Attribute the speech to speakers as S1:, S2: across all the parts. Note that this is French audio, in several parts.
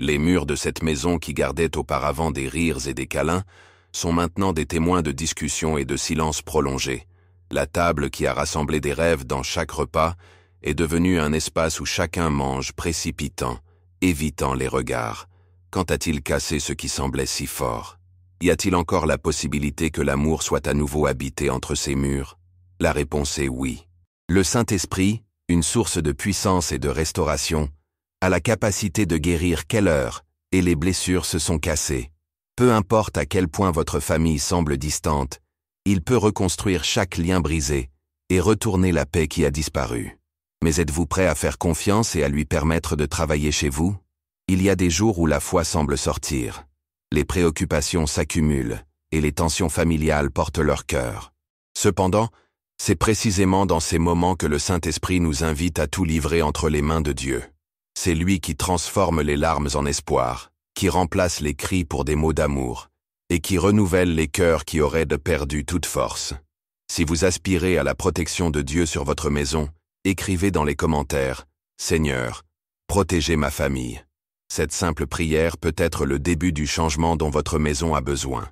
S1: Les murs de cette maison qui gardaient auparavant des rires et des câlins sont maintenant des témoins de discussions et de silences prolongés. La table qui a rassemblé des rêves dans chaque repas est devenue un espace où chacun mange précipitant, évitant les regards. Quand a-t-il cassé ce qui semblait si fort? Y a-t-il encore la possibilité que l'amour soit à nouveau habité entre ces murs? La réponse est oui. Le Saint-Esprit, une source de puissance et de restauration, a la capacité de guérir quelle heure, et les blessures se sont cassées. Peu importe à quel point votre famille semble distante, il peut reconstruire chaque lien brisé et retourner la paix qui a disparu. Mais êtes-vous prêt à faire confiance et à lui permettre de travailler chez vous? Il y a des jours où la foi semble sortir. Les préoccupations s'accumulent et les tensions familiales portent leur cœur. Cependant, c'est précisément dans ces moments que le Saint-Esprit nous invite à tout livrer entre les mains de Dieu. C'est lui qui transforme les larmes en espoir, qui remplace les cris pour des mots d'amour, et qui renouvelle les cœurs qui auraient perdu toute force. Si vous aspirez à la protection de Dieu sur votre maison, écrivez dans les commentaires « Seigneur, protégez ma famille ». Cette simple prière peut être le début du changement dont votre maison a besoin.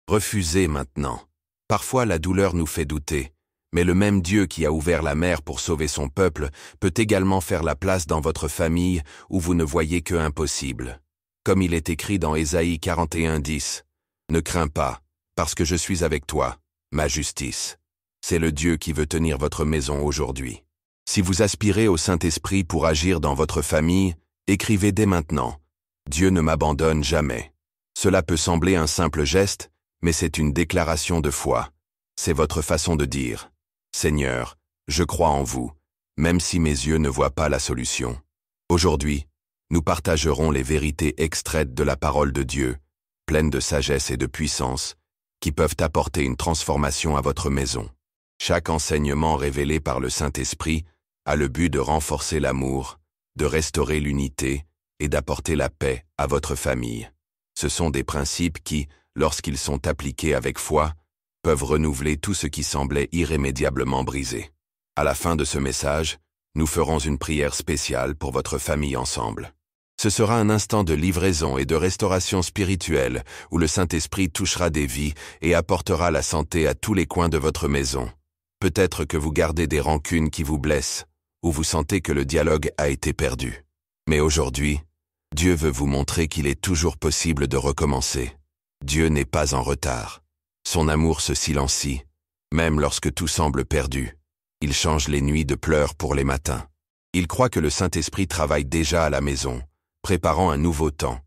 S1: Refusez maintenant. Parfois la douleur nous fait douter, mais le même Dieu qui a ouvert la mer pour sauver son peuple peut également faire la place dans votre famille où vous ne voyez que impossible. Comme il est écrit dans Ésaïe 41:10, « Ne crains pas, parce que je suis avec toi, ma justice. » C'est le Dieu qui veut tenir votre maison aujourd'hui. Si vous aspirez au Saint-Esprit pour agir dans votre famille, écrivez dès maintenant « Dieu ne m'abandonne jamais ». Cela peut sembler un simple geste, mais c'est une déclaration de foi. C'est votre façon de dire « Seigneur, je crois en vous, même si mes yeux ne voient pas la solution. » Aujourd'hui, nous partagerons les vérités extraites de la parole de Dieu, pleines de sagesse et de puissance, qui peuvent apporter une transformation à votre maison. Chaque enseignement révélé par le Saint-Esprit a le but de renforcer l'amour, de restaurer l'unité et d'apporter la paix à votre famille. Ce sont des principes qui, lorsqu'ils sont appliqués avec foi, peuvent renouveler tout ce qui semblait irrémédiablement brisé. À la fin de ce message, nous ferons une prière spéciale pour votre famille ensemble. Ce sera un instant de livraison et de restauration spirituelle où le Saint-Esprit touchera des vies et apportera la santé à tous les coins de votre maison. Peut-être que vous gardez des rancunes qui vous blessent, ou vous sentez que le dialogue a été perdu. Mais aujourd'hui, Dieu veut vous montrer qu'il est toujours possible de recommencer. Dieu n'est pas en retard. Son amour se silencie, même lorsque tout semble perdu. Il change les nuits de pleurs pour les matins. Il croit que le Saint-Esprit travaille déjà à la maison, préparant un nouveau temps.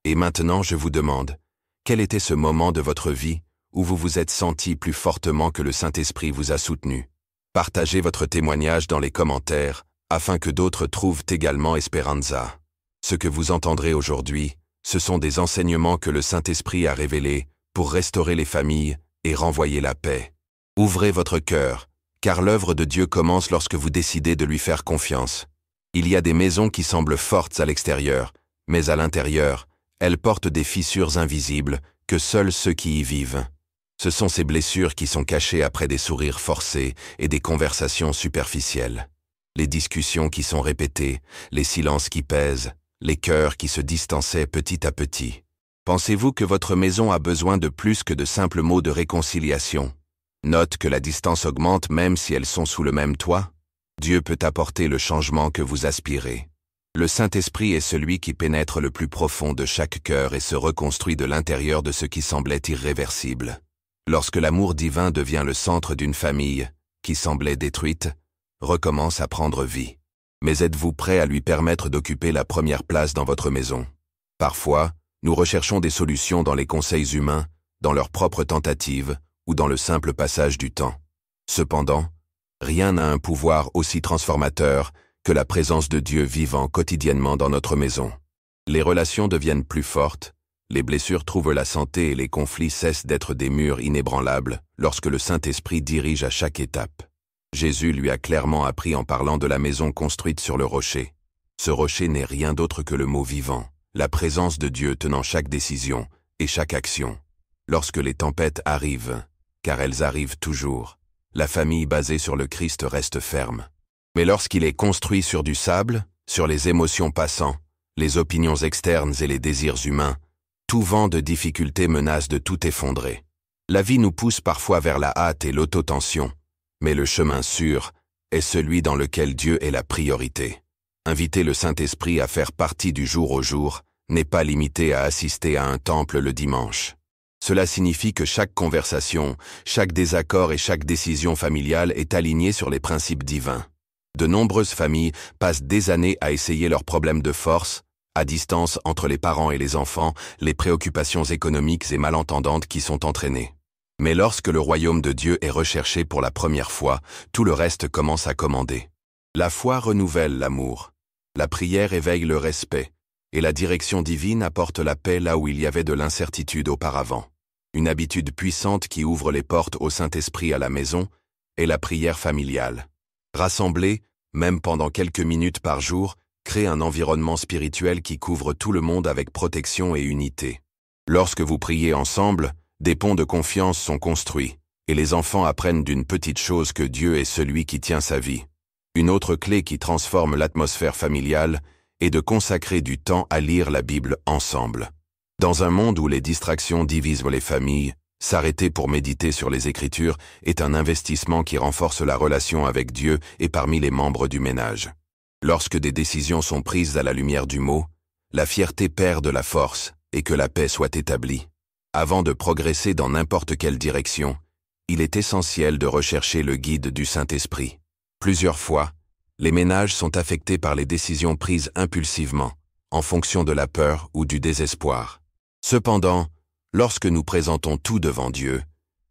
S1: Et maintenant, je vous demande, quel était ce moment de votre vie où vous vous êtes senti plus fortement que le Saint-Esprit vous a soutenu? Partagez votre témoignage dans les commentaires, afin que d'autres trouvent également Esperanza. Ce que vous entendrez aujourd'hui, ce sont des enseignements que le Saint-Esprit a révélés pour restaurer les familles et renvoyer la paix. Ouvrez votre cœur, car l'œuvre de Dieu commence lorsque vous décidez de lui faire confiance. Il y a des maisons qui semblent fortes à l'extérieur, mais à l'intérieur, elles portent des fissures invisibles que seuls ceux qui y vivent. Ce sont ces blessures qui sont cachées après des sourires forcés et des conversations superficielles. Les discussions qui sont répétées, les silences qui pèsent, les cœurs qui se distançaient petit à petit. Pensez-vous que votre maison a besoin de plus que de simples mots de réconciliation? Note que la distance augmente même si elles sont sous le même toit. Dieu peut apporter le changement que vous aspirez. Le Saint-Esprit est celui qui pénètre le plus profond de chaque cœur et se reconstruit de l'intérieur de ce qui semblait irréversible. Lorsque l'amour divin devient le centre d'une famille, qui semblait détruite, recommence à prendre vie. Mais êtes-vous prêt à lui permettre d'occuper la première place dans votre maison? Parfois, nous recherchons des solutions dans les conseils humains, dans leurs propres tentatives ou dans le simple passage du temps. Cependant, rien n'a un pouvoir aussi transformateur que la présence de Dieu vivant quotidiennement dans notre maison. Les relations deviennent plus fortes, les blessures trouvent la santé et les conflits cessent d'être des murs inébranlables lorsque le Saint-Esprit dirige à chaque étape. Jésus lui a clairement appris en parlant de la maison construite sur le rocher. Ce rocher n'est rien d'autre que le mot vivant, la présence de Dieu tenant chaque décision et chaque action. Lorsque les tempêtes arrivent, car elles arrivent toujours, la famille basée sur le Christ reste ferme. Mais lorsqu'il est construit sur du sable, sur les émotions passant, les opinions externes et les désirs humains, tout vent de difficulté menace de tout effondrer. La vie nous pousse parfois vers la hâte et l'autotension, mais le chemin sûr est celui dans lequel Dieu est la priorité. Inviter le Saint-Esprit à faire partie du jour au jour n'est pas limité à assister à un temple le dimanche. Cela signifie que chaque conversation, chaque désaccord et chaque décision familiale est alignée sur les principes divins. De nombreuses familles passent des années à essayer leurs problèmes de force, à distance entre les parents et les enfants, les préoccupations économiques et malentendantes qui sont entraînées. Mais lorsque le royaume de Dieu est recherché pour la première fois, tout le reste commence à commander. La foi renouvelle l'amour. La prière éveille le respect, et la direction divine apporte la paix là où il y avait de l'incertitude auparavant. Une habitude puissante qui ouvre les portes au Saint-Esprit à la maison est la prière familiale. Rassembler, même pendant quelques minutes par jour, crée un environnement spirituel qui couvre tout le monde avec protection et unité. Lorsque vous priez ensemble, des ponts de confiance sont construits, et les enfants apprennent d'une petite chose que Dieu est celui qui tient sa vie. Une autre clé qui transforme l'atmosphère familiale est de consacrer du temps à lire la Bible ensemble. Dans un monde où les distractions divisent les familles, s'arrêter pour méditer sur les Écritures est un investissement qui renforce la relation avec Dieu et parmi les membres du ménage. Lorsque des décisions sont prises à la lumière du mot, la fierté perd de la force et que la paix soit établie. Avant de progresser dans n'importe quelle direction, il est essentiel de rechercher le guide du Saint-Esprit. Plusieurs fois, les ménages sont affectés par les décisions prises impulsivement, en fonction de la peur ou du désespoir. Cependant, lorsque nous présentons tout devant Dieu,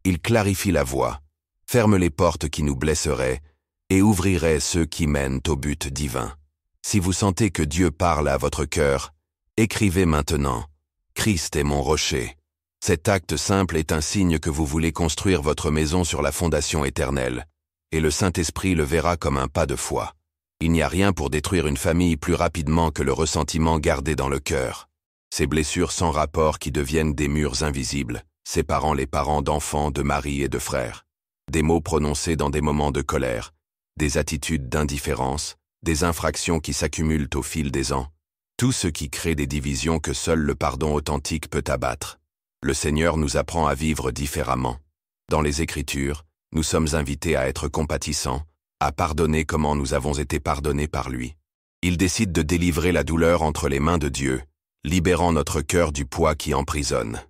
S1: il clarifie la voie, ferme les portes qui nous blesseraient et ouvrirait ceux qui mènent au but divin. Si vous sentez que Dieu parle à votre cœur, écrivez maintenant « Christ est mon rocher ». Cet acte simple est un signe que vous voulez construire votre maison sur la fondation éternelle, et le Saint-Esprit le verra comme un pas de foi. Il n'y a rien pour détruire une famille plus rapidement que le ressentiment gardé dans le cœur. Ces blessures sans rapport qui deviennent des murs invisibles, séparant les parents d'enfants, de maris et de frères. Des mots prononcés dans des moments de colère, des attitudes d'indifférence, des infractions qui s'accumulent au fil des ans. Tout ce qui crée des divisions que seul le pardon authentique peut abattre. Le Seigneur nous apprend à vivre différemment. Dans les Écritures, nous sommes invités à être compatissants, à pardonner comment nous avons été pardonnés par lui. Il décide de délivrer la douleur entre les mains de Dieu, libérant notre cœur du poids qui emprisonne.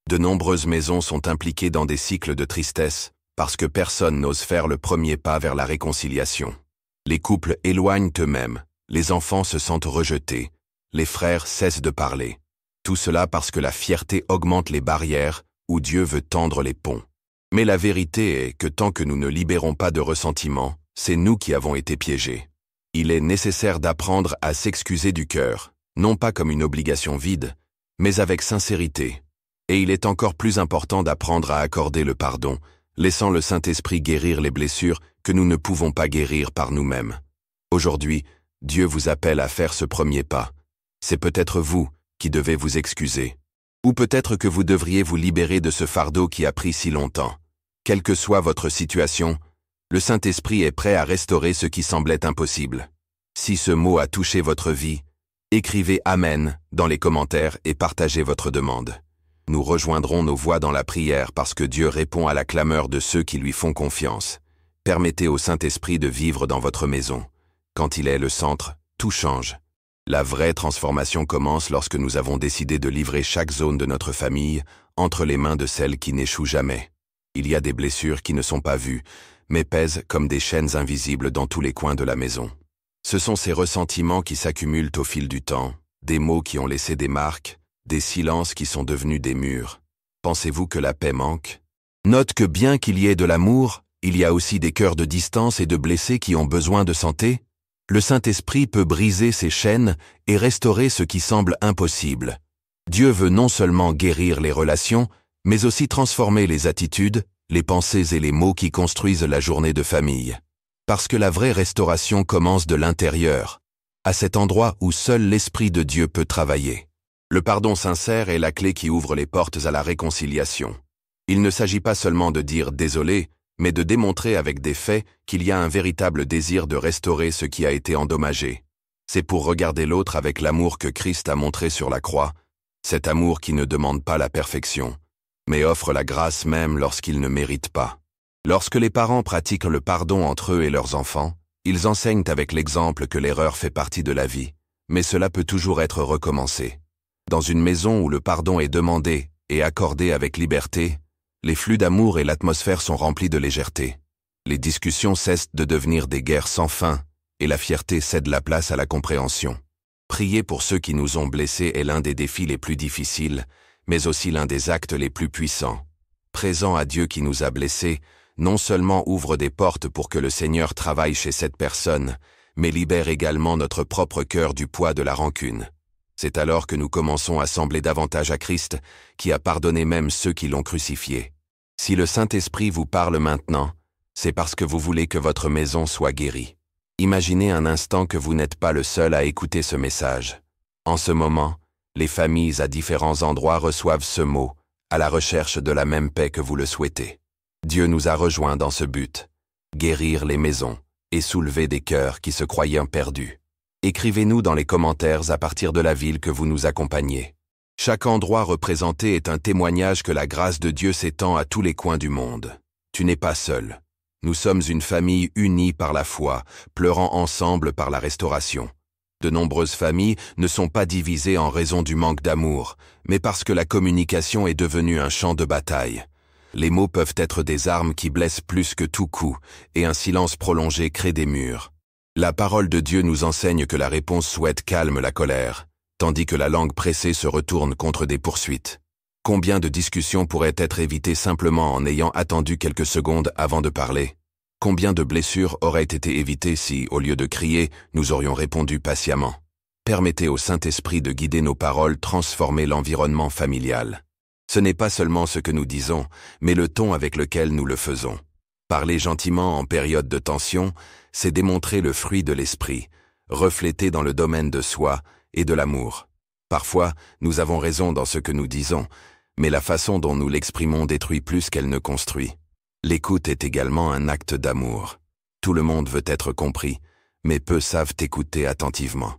S1: De nombreuses maisons sont impliquées dans des cycles de tristesse parce que personne n'ose faire le premier pas vers la réconciliation. Les couples éloignent eux-mêmes, les enfants se sentent rejetés, les frères cessent de parler. Tout cela parce que la fierté augmente les barrières où Dieu veut tendre les ponts. Mais la vérité est que tant que nous ne libérons pas de ressentiment, c'est nous qui avons été piégés. Il est nécessaire d'apprendre à s'excuser du cœur, non pas comme une obligation vide, mais avec sincérité. Et il est encore plus important d'apprendre à accorder le pardon, laissant le Saint-Esprit guérir les blessures que nous ne pouvons pas guérir par nous-mêmes. Aujourd'hui, Dieu vous appelle à faire ce premier pas. C'est peut-être vous qui devez vous excuser. Ou peut-être que vous devriez vous libérer de ce fardeau qui a pris si longtemps. Quelle que soit votre situation, le Saint-Esprit est prêt à restaurer ce qui semblait impossible. Si ce mot a touché votre vie, écrivez « Amen » dans les commentaires et partagez votre demande. Nous rejoindrons nos voix dans la prière parce que Dieu répond à la clameur de ceux qui lui font confiance. Permettez au Saint-Esprit de vivre dans votre maison. Quand il est le centre, tout change. La vraie transformation commence lorsque nous avons décidé de livrer chaque zone de notre famille entre les mains de celle qui n'échoue jamais. Il y a des blessures qui ne sont pas vues, mais pèsent comme des chaînes invisibles dans tous les coins de la maison. Ce sont ces ressentiments qui s'accumulent au fil du temps, des mots qui ont laissé des marques, des silences qui sont devenus des murs. Pensez-vous que la paix manque? Note que bien qu'il y ait de l'amour, il y a aussi des cœurs de distance et de blessés qui ont besoin de santé. Le Saint-Esprit peut briser ces chaînes et restaurer ce qui semble impossible. Dieu veut non seulement guérir les relations, mais aussi transformer les attitudes, les pensées et les mots qui construisent la journée de famille. Parce que la vraie restauration commence de l'intérieur, à cet endroit où seul l'Esprit de Dieu peut travailler. Le pardon sincère est la clé qui ouvre les portes à la réconciliation. Il ne s'agit pas seulement de dire « désolé », mais de démontrer avec des faits qu'il y a un véritable désir de restaurer ce qui a été endommagé. C'est pour regarder l'autre avec l'amour que Christ a montré sur la croix, cet amour qui ne demande pas la perfection, mais offre la grâce même lorsqu'il ne mérite pas. Lorsque les parents pratiquent le pardon entre eux et leurs enfants, ils enseignent avec l'exemple que l'erreur fait partie de la vie, mais cela peut toujours être recommencé. Dans une maison où le pardon est demandé et accordé avec liberté, les flux d'amour et l'atmosphère sont remplis de légèreté. Les discussions cessent de devenir des guerres sans fin, et la fierté cède la place à la compréhension. Prier pour ceux qui nous ont blessés est l'un des défis les plus difficiles, mais aussi l'un des actes les plus puissants. Présent à Dieu qui nous a blessés, non seulement ouvre des portes pour que le Seigneur travaille chez cette personne, mais libère également notre propre cœur du poids de la rancune. C'est alors que nous commençons à sembler davantage à Christ, qui a pardonné même ceux qui l'ont crucifié. Si le Saint-Esprit vous parle maintenant, c'est parce que vous voulez que votre maison soit guérie. Imaginez un instant que vous n'êtes pas le seul à écouter ce message. En ce moment, les familles à différents endroits reçoivent ce mot, à la recherche de la même paix que vous le souhaitez. Dieu nous a rejoints dans ce but, guérir les maisons et soulever des cœurs qui se croyaient perdus. Écrivez-nous dans les commentaires à partir de la ville que vous nous accompagnez. Chaque endroit représenté est un témoignage que la grâce de Dieu s'étend à tous les coins du monde. Tu n'es pas seul. Nous sommes une famille unie par la foi, pleurant ensemble par la restauration. De nombreuses familles ne sont pas divisées en raison du manque d'amour, mais parce que la communication est devenue un champ de bataille. Les mots peuvent être des armes qui blessent plus que tout coup, et un silence prolongé crée des murs. La parole de Dieu nous enseigne que la réponse souhaite calme la colère, tandis que la langue pressée se retourne contre des poursuites. Combien de discussions pourraient être évitées simplement en ayant attendu quelques secondes avant de parler? Combien de blessures auraient été évitées si, au lieu de crier, nous aurions répondu patiemment? Permettez au Saint-Esprit de guider nos paroles, transformer l'environnement familial. Ce n'est pas seulement ce que nous disons, mais le ton avec lequel nous le faisons. Parler gentiment en période de tension, c'est démontrer le fruit de l'esprit, reflété dans le domaine de soi et de l'amour. Parfois, nous avons raison dans ce que nous disons, mais la façon dont nous l'exprimons détruit plus qu'elle ne construit. L'écoute est également un acte d'amour. Tout le monde veut être compris, mais peu savent écouter attentivement.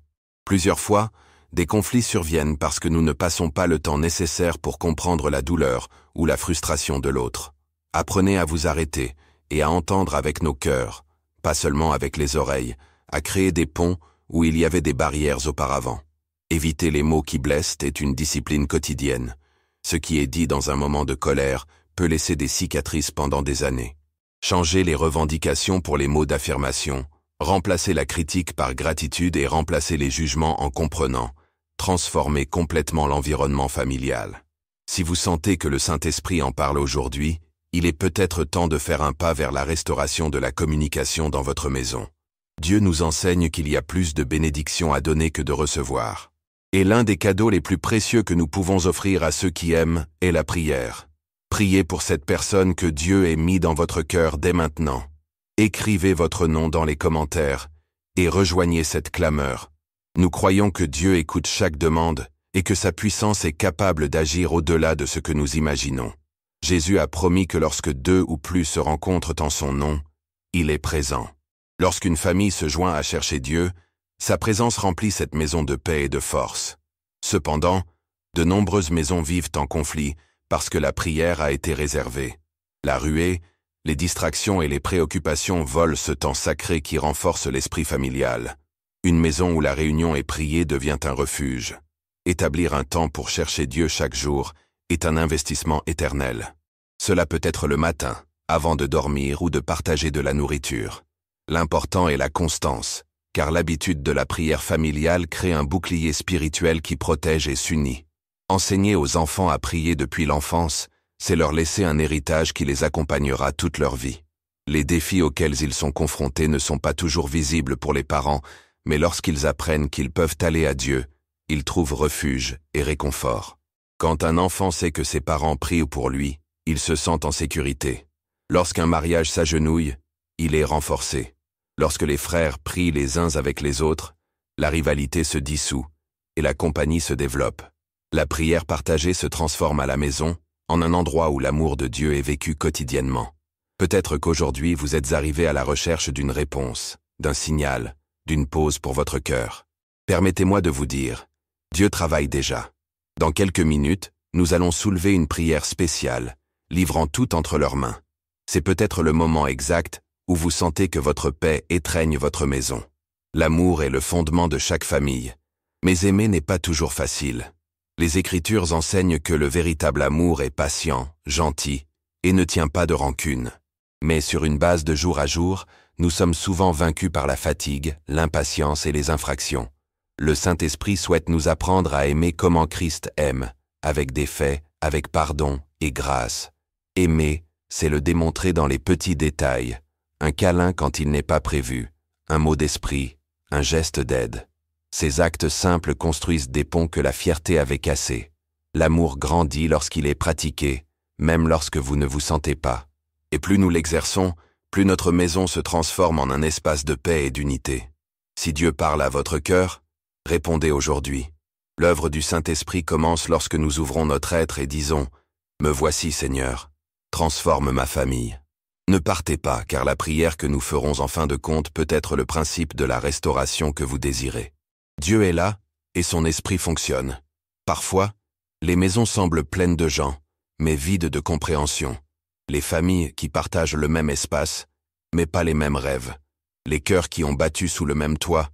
S1: Plusieurs fois, des conflits surviennent parce que nous ne passons pas le temps nécessaire pour comprendre la douleur ou la frustration de l'autre. Apprenez à vous arrêter et à entendre avec nos cœurs, pas seulement avec les oreilles, à créer des ponts où il y avait des barrières auparavant. Éviter les mots qui blessent est une discipline quotidienne. Ce qui est dit dans un moment de colère peut laisser des cicatrices pendant des années. Changer les revendications pour les mots d'affirmation, remplacer la critique par gratitude et remplacer les jugements en comprenant, transformer complètement l'environnement familial. Si vous sentez que le Saint-Esprit en parle aujourd'hui, il est peut-être temps de faire un pas vers la restauration de la communication dans votre maison. Dieu nous enseigne qu'il y a plus de bénédictions à donner que de recevoir. Et l'un des cadeaux les plus précieux que nous pouvons offrir à ceux qui aiment est la prière. Priez pour cette personne que Dieu ait mis dans votre cœur dès maintenant. Écrivez votre nom dans les commentaires et rejoignez cette clameur. Nous croyons que Dieu écoute chaque demande et que sa puissance est capable d'agir au-delà de ce que nous imaginons. Jésus a promis que lorsque 2 ou plus se rencontrent en son nom, il est présent. Lorsqu'une famille se joint à chercher Dieu, sa présence remplit cette maison de paix et de force. Cependant, de nombreuses maisons vivent en conflit parce que la prière a été réservée. La ruée, les distractions et les préoccupations volent ce temps sacré qui renforce l'esprit familial. Une maison où la réunion est priée devient un refuge. Établir un temps pour chercher Dieu chaque jour est un investissement éternel. Cela peut être le matin, avant de dormir ou de partager de la nourriture. L'important est la constance, car l'habitude de la prière familiale crée un bouclier spirituel qui protège et s'unit. Enseigner aux enfants à prier depuis l'enfance, c'est leur laisser un héritage qui les accompagnera toute leur vie. Les défis auxquels ils sont confrontés ne sont pas toujours visibles pour les parents, mais lorsqu'ils apprennent qu'ils peuvent aller à Dieu, ils trouvent refuge et réconfort. Quand un enfant sait que ses parents prient pour lui, il se sent en sécurité. Lorsqu'un mariage s'agenouille, il est renforcé. Lorsque les frères prient les uns avec les autres, la rivalité se dissout et la compagnie se développe. La prière partagée se transforme à la maison, en un endroit où l'amour de Dieu est vécu quotidiennement. Peut-être qu'aujourd'hui vous êtes arrivé à la recherche d'une réponse, d'un signal, d'une pause pour votre cœur. Permettez-moi de vous dire, Dieu travaille déjà. Dans quelques minutes, nous allons soulever une prière spéciale, livrant tout entre leurs mains. C'est peut-être le moment exact où vous sentez que votre paix étreigne votre maison. L'amour est le fondement de chaque famille, mais aimer n'est pas toujours facile. Les Écritures enseignent que le véritable amour est patient, gentil, et ne tient pas de rancune. Mais sur une base de jour à jour, nous sommes souvent vaincus par la fatigue, l'impatience et les infractions. Le Saint-Esprit souhaite nous apprendre à aimer comment Christ aime, avec des faits, avec pardon et grâce. Aimer, c'est le démontrer dans les petits détails, un câlin quand il n'est pas prévu, un mot d'esprit, un geste d'aide. Ces actes simples construisent des ponts que la fierté avait cassés. L'amour grandit lorsqu'il est pratiqué, même lorsque vous ne vous sentez pas. Et plus nous l'exerçons, plus notre maison se transforme en un espace de paix et d'unité. Si Dieu parle à votre cœur, répondez aujourd'hui. L'œuvre du Saint-Esprit commence lorsque nous ouvrons notre être et disons « Me voici, Seigneur, transforme ma famille ». Ne partez pas, car la prière que nous ferons en fin de compte peut être le principe de la restauration que vous désirez. Dieu est là, et son esprit fonctionne. Parfois, les maisons semblent pleines de gens, mais vides de compréhension. Les familles qui partagent le même espace, mais pas les mêmes rêves. Les cœurs qui ont battu sous le même toit,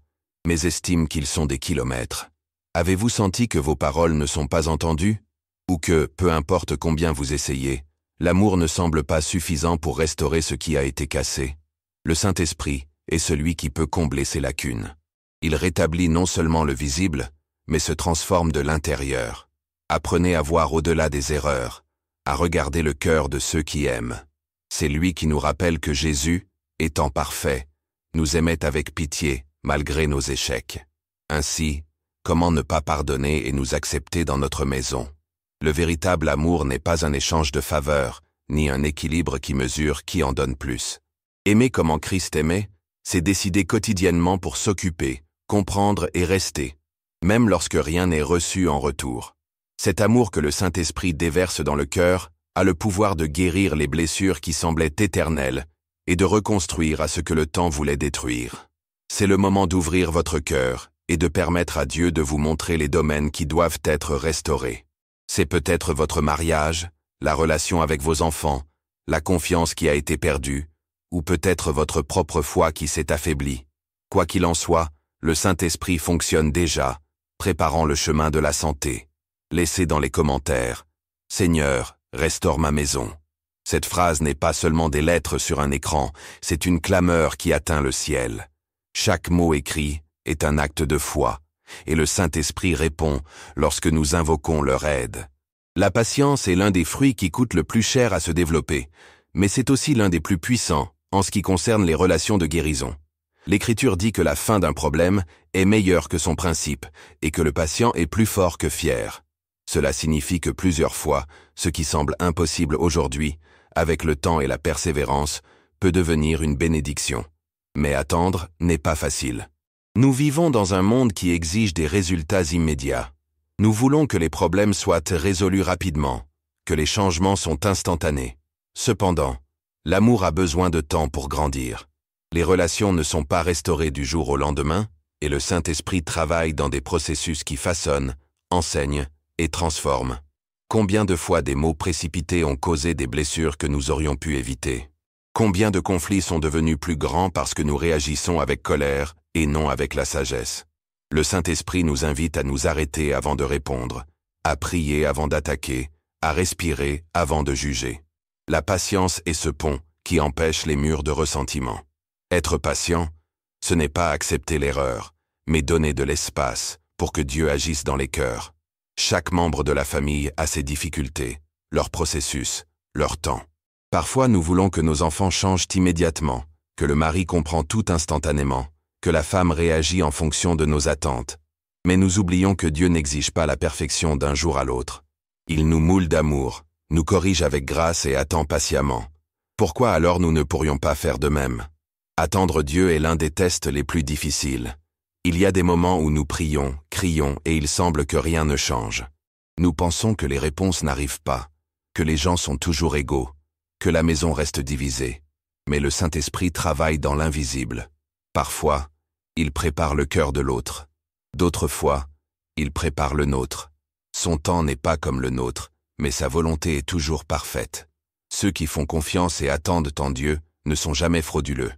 S1: mais estiment qu'ils sont des kilomètres. Avez-vous senti que vos paroles ne sont pas entendues? Ou que, peu importe combien vous essayez, l'amour ne semble pas suffisant pour restaurer ce qui a été cassé? Le Saint-Esprit est celui qui peut combler ces lacunes. Il rétablit non seulement le visible, mais se transforme de l'intérieur. Apprenez à voir au-delà des erreurs, à regarder le cœur de ceux qui aiment. C'est lui qui nous rappelle que Jésus, étant parfait, nous aimait avec pitié, malgré nos échecs. Ainsi, comment ne pas pardonner et nous accepter dans notre maison? Le véritable amour n'est pas un échange de faveurs, ni un équilibre qui mesure qui en donne plus. Aimer comme Christ aimait, c'est décider quotidiennement pour s'occuper, comprendre et rester, même lorsque rien n'est reçu en retour. Cet amour que le Saint-Esprit déverse dans le cœur a le pouvoir de guérir les blessures qui semblaient éternelles et de reconstruire à ce que le temps voulait détruire. C'est le moment d'ouvrir votre cœur et de permettre à Dieu de vous montrer les domaines qui doivent être restaurés. C'est peut-être votre mariage, la relation avec vos enfants, la confiance qui a été perdue, ou peut-être votre propre foi qui s'est affaiblie. Quoi qu'il en soit, le Saint-Esprit fonctionne déjà, préparant le chemin de la santé. Laissez dans les commentaires « Seigneur, restaure ma maison ». Cette phrase n'est pas seulement des lettres sur un écran, c'est une clameur qui atteint le ciel. Chaque mot écrit est un acte de foi, et le Saint-Esprit répond lorsque nous invoquons leur aide. La patience est l'un des fruits qui coûtent le plus cher à se développer, mais c'est aussi l'un des plus puissants en ce qui concerne les relations de guérison. L'Écriture dit que la fin d'un problème est meilleure que son principe et que le patient est plus fort que fier. Cela signifie que plusieurs fois, ce qui semble impossible aujourd'hui, avec le temps et la persévérance, peut devenir une bénédiction. Mais attendre n'est pas facile. Nous vivons dans un monde qui exige des résultats immédiats. Nous voulons que les problèmes soient résolus rapidement, que les changements sont instantanés. Cependant, l'amour a besoin de temps pour grandir. Les relations ne sont pas restaurées du jour au lendemain, et le Saint-Esprit travaille dans des processus qui façonnent, enseignent et transforment. Combien de fois des mots précipités ont causé des blessures que nous aurions pu éviter? Combien de conflits sont devenus plus grands parce que nous réagissons avec colère et non avec la sagesse? Le Saint-Esprit nous invite à nous arrêter avant de répondre, à prier avant d'attaquer, à respirer avant de juger. La patience est ce pont qui empêche les murs de ressentiment. Être patient, ce n'est pas accepter l'erreur, mais donner de l'espace pour que Dieu agisse dans les cœurs. Chaque membre de la famille a ses difficultés, leur processus, leur temps. Parfois, nous voulons que nos enfants changent immédiatement, que le mari comprend tout instantanément, que la femme réagit en fonction de nos attentes. Mais nous oublions que Dieu n'exige pas la perfection d'un jour à l'autre. Il nous moule d'amour, nous corrige avec grâce et attend patiemment. Pourquoi alors nous ne pourrions pas faire de même? Attendre Dieu est l'un des tests les plus difficiles. Il y a des moments où nous prions, crions et il semble que rien ne change. Nous pensons que les réponses n'arrivent pas, que les gens sont toujours égaux, que la maison reste divisée. Mais le Saint-Esprit travaille dans l'invisible. Parfois, il prépare le cœur de l'autre. D'autres fois, il prépare le nôtre. Son temps n'est pas comme le nôtre, mais sa volonté est toujours parfaite. Ceux qui font confiance et attendent en Dieu ne sont jamais frauduleux.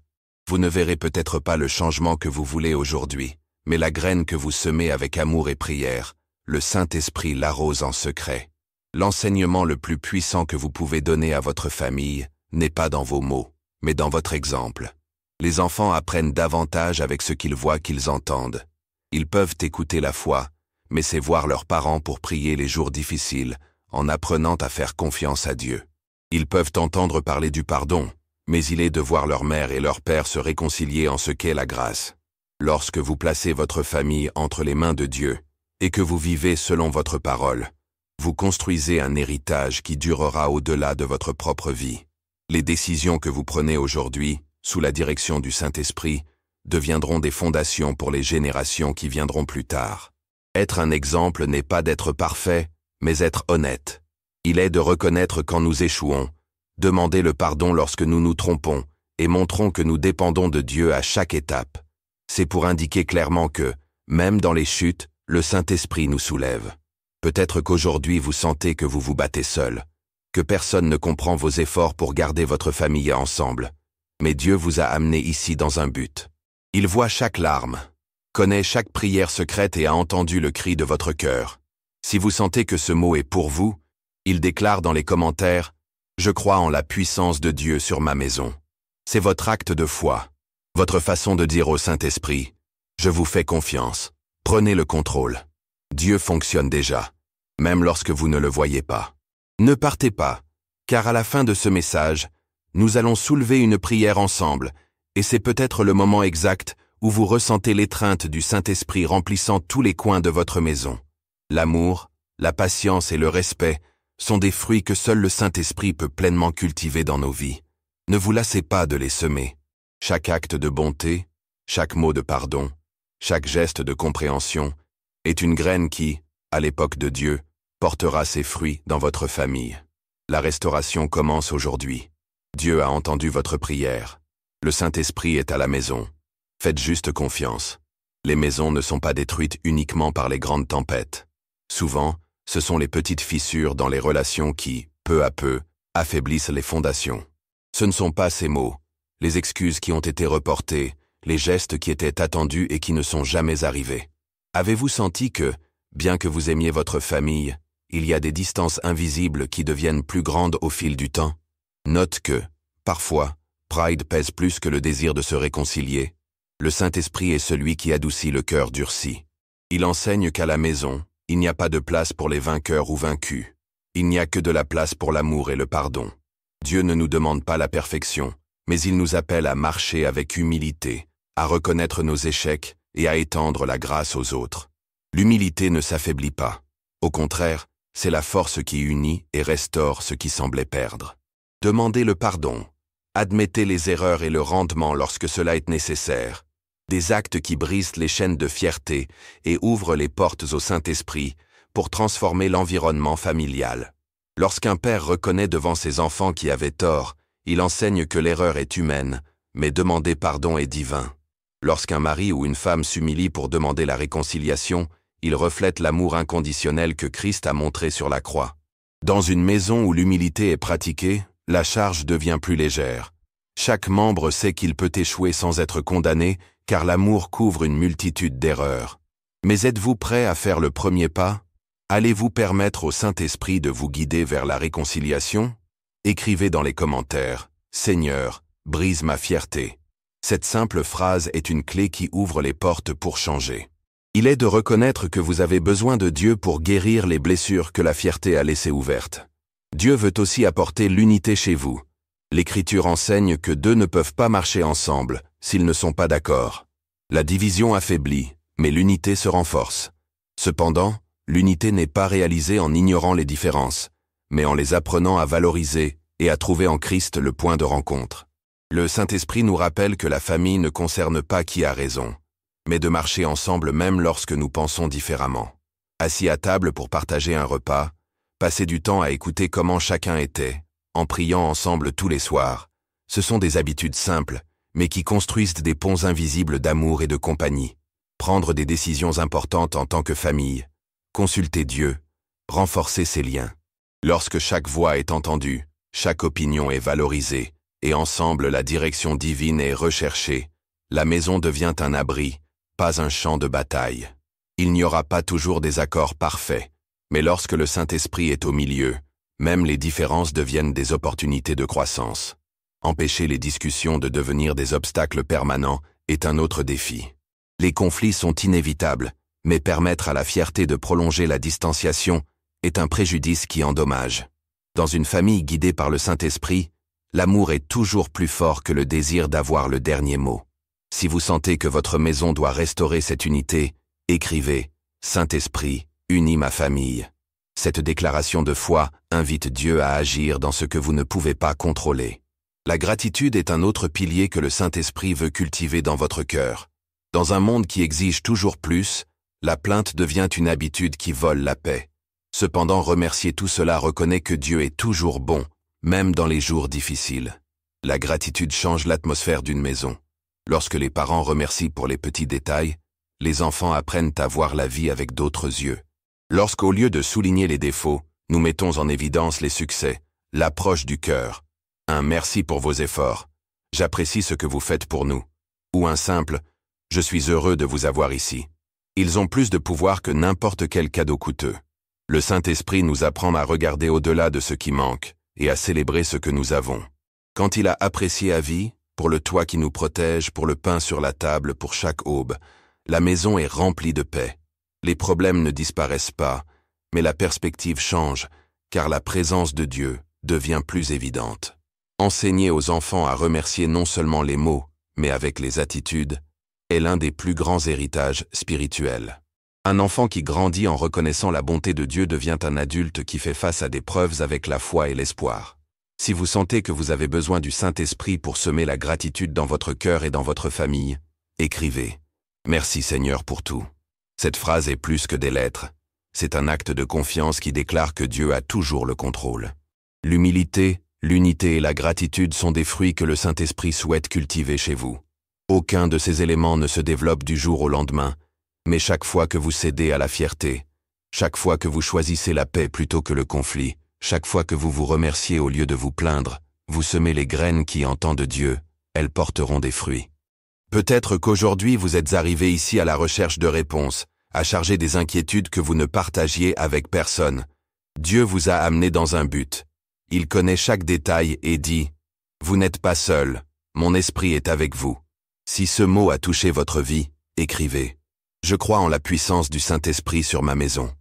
S1: Vous ne verrez peut-être pas le changement que vous voulez aujourd'hui, mais la graine que vous semez avec amour et prière, le Saint-Esprit l'arrose en secret. L'enseignement le plus puissant que vous pouvez donner à votre famille n'est pas dans vos mots, mais dans votre exemple. Les enfants apprennent davantage avec ce qu'ils voient qu'ils entendent. Ils peuvent écouter la foi, mais c'est voir leurs parents pour prier les jours difficiles, en apprenant à faire confiance à Dieu. Ils peuvent entendre parler du pardon, mais il est de voir leur mère et leur père se réconcilier en ce qu'est la grâce. Lorsque vous placez votre famille entre les mains de Dieu, et que vous vivez selon votre parole, vous construisez un héritage qui durera au-delà de votre propre vie. Les décisions que vous prenez aujourd'hui, sous la direction du Saint-Esprit, deviendront des fondations pour les générations qui viendront plus tard. Être un exemple n'est pas d'être parfait, mais être honnête. Il est de reconnaître quand nous échouons, demander le pardon lorsque nous nous trompons, et montrons que nous dépendons de Dieu à chaque étape. C'est pour indiquer clairement que, même dans les chutes, le Saint-Esprit nous soulève. Peut-être qu'aujourd'hui vous sentez que vous vous battez seul, que personne ne comprend vos efforts pour garder votre famille ensemble. Mais Dieu vous a amené ici dans un but. Il voit chaque larme, connaît chaque prière secrète et a entendu le cri de votre cœur. Si vous sentez que ce mot est pour vous, il déclare dans les commentaires « Je crois en la puissance de Dieu sur ma maison ». C'est votre acte de foi, votre façon de dire au Saint-Esprit « Je vous fais confiance, prenez le contrôle ». Dieu fonctionne déjà, même lorsque vous ne le voyez pas. Ne partez pas, car à la fin de ce message, nous allons soulever une prière ensemble, et c'est peut-être le moment exact où vous ressentez l'étreinte du Saint-Esprit remplissant tous les coins de votre maison. L'amour, la patience et le respect sont des fruits que seul le Saint-Esprit peut pleinement cultiver dans nos vies. Ne vous lassez pas de les semer. Chaque acte de bonté, chaque mot de pardon, chaque geste de compréhension est une graine qui, à l'époque de Dieu, portera ses fruits dans votre famille. La restauration commence aujourd'hui. Dieu a entendu votre prière. Le Saint-Esprit est à la maison. Faites juste confiance. Les maisons ne sont pas détruites uniquement par les grandes tempêtes. Souvent, ce sont les petites fissures dans les relations qui, peu à peu, affaiblissent les fondations. Ce ne sont pas ces mots, les excuses qui ont été reportées, les gestes qui étaient attendus et qui ne sont jamais arrivés. Avez-vous senti que, bien que vous aimiez votre famille, il y a des distances invisibles qui deviennent plus grandes au fil du temps? Note que, parfois, pride pèse plus que le désir de se réconcilier. Le Saint-Esprit est celui qui adoucit le cœur durci. Il enseigne qu'à la maison, il n'y a pas de place pour les vainqueurs ou vaincus. Il n'y a que de la place pour l'amour et le pardon. Dieu ne nous demande pas la perfection, mais il nous appelle à marcher avec humilité, à reconnaître nos échecs et à étendre la grâce aux autres. L'humilité ne s'affaiblit pas. Au contraire, c'est la force qui unit et restaure ce qui semblait perdre. Demandez le pardon. Admettez les erreurs et le rendement lorsque cela est nécessaire. Des actes qui brisent les chaînes de fierté et ouvrent les portes au Saint-Esprit pour transformer l'environnement familial. Lorsqu'un père reconnaît devant ses enfants qui avaient tort, il enseigne que l'erreur est humaine, mais demander pardon est divin. Lorsqu'un mari ou une femme s'humilie pour demander la réconciliation, il reflète l'amour inconditionnel que Christ a montré sur la croix. Dans une maison où l'humilité est pratiquée, la charge devient plus légère. Chaque membre sait qu'il peut échouer sans être condamné, car l'amour couvre une multitude d'erreurs. Mais êtes-vous prêt à faire le premier pas? Allez-vous permettre au Saint-Esprit de vous guider vers la réconciliation? Écrivez dans les commentaires « Seigneur, brise ma fierté ». Cette simple phrase est une clé qui ouvre les portes pour changer. Il est de reconnaître que vous avez besoin de Dieu pour guérir les blessures que la fierté a laissées ouvertes. Dieu veut aussi apporter l'unité chez vous. L'Écriture enseigne que deux ne peuvent pas marcher ensemble s'ils ne sont pas d'accord. La division affaiblit, mais l'unité se renforce. Cependant, l'unité n'est pas réalisée en ignorant les différences, mais en les apprenant à valoriser et à trouver en Christ le point de rencontre. Le Saint-Esprit nous rappelle que la famille ne concerne pas qui a raison, mais de marcher ensemble même lorsque nous pensons différemment. Assis à table pour partager un repas, passer du temps à écouter comment chacun était, en priant ensemble tous les soirs, ce sont des habitudes simples, mais qui construisent des ponts invisibles d'amour et de compagnie. prendre des décisions importantes en tant que famille, consulter Dieu, renforcer ses liens. Lorsque chaque voix est entendue, chaque opinion est valorisée, et ensemble la direction divine est recherchée, la maison devient un abri, pas un champ de bataille. Il n'y aura pas toujours des accords parfaits, mais lorsque le Saint-Esprit est au milieu, même les différences deviennent des opportunités de croissance. Empêcher les discussions de devenir des obstacles permanents est un autre défi. Les conflits sont inévitables, mais permettre à la fierté de prolonger la distanciation est un préjudice qui endommage. Dans une famille guidée par le Saint-Esprit, l'amour est toujours plus fort que le désir d'avoir le dernier mot. Si vous sentez que votre maison doit restaurer cette unité, écrivez « Saint-Esprit, unis ma famille ». Cette déclaration de foi invite Dieu à agir dans ce que vous ne pouvez pas contrôler. La gratitude est un autre pilier que le Saint-Esprit veut cultiver dans votre cœur. Dans un monde qui exige toujours plus, la plainte devient une habitude qui vole la paix. Cependant, remercier tout cela reconnaît que Dieu est toujours bon, même dans les jours difficiles. La gratitude change l'atmosphère d'une maison. Lorsque les parents remercient pour les petits détails, les enfants apprennent à voir la vie avec d'autres yeux. Lorsqu'au lieu de souligner les défauts, nous mettons en évidence les succès, l'approche du cœur. Un merci pour vos efforts. J'apprécie ce que vous faites pour nous. Ou un simple je suis heureux de vous avoir ici. Ils ont plus de pouvoir que n'importe quel cadeau coûteux. Le Saint-Esprit nous apprend à regarder au-delà de ce qui manque et à célébrer ce que nous avons. Quand il a apprécié à vie, pour le toit qui nous protège, pour le pain sur la table, pour chaque aube, la maison est remplie de paix. Les problèmes ne disparaissent pas, mais la perspective change, car la présence de Dieu devient plus évidente. Enseigner aux enfants à remercier non seulement les mots, mais avec les attitudes, est l'un des plus grands héritages spirituels. Un enfant qui grandit en reconnaissant la bonté de Dieu devient un adulte qui fait face à des preuves avec la foi et l'espoir. Si vous sentez que vous avez besoin du Saint-Esprit pour semer la gratitude dans votre cœur et dans votre famille, écrivez « Merci Seigneur pour tout ». Cette phrase est plus que des lettres. C'est un acte de confiance qui déclare que Dieu a toujours le contrôle. L'humilité, l'unité et la gratitude sont des fruits que le Saint-Esprit souhaite cultiver chez vous. Aucun de ces éléments ne se développe du jour au lendemain, mais chaque fois que vous cédez à la fierté, chaque fois que vous choisissez la paix plutôt que le conflit, chaque fois que vous vous remerciez au lieu de vous plaindre, vous semez les graines qui, en temps de Dieu, elles porteront des fruits. Peut-être qu'aujourd'hui vous êtes arrivé ici à la recherche de réponses, à charger des inquiétudes que vous ne partagiez avec personne. Dieu vous a amené dans un but. Il connaît chaque détail et dit « Vous n'êtes pas seul, mon esprit est avec vous ». Si ce mot a touché votre vie, écrivez « Je crois en la puissance du Saint-Esprit sur ma maison ».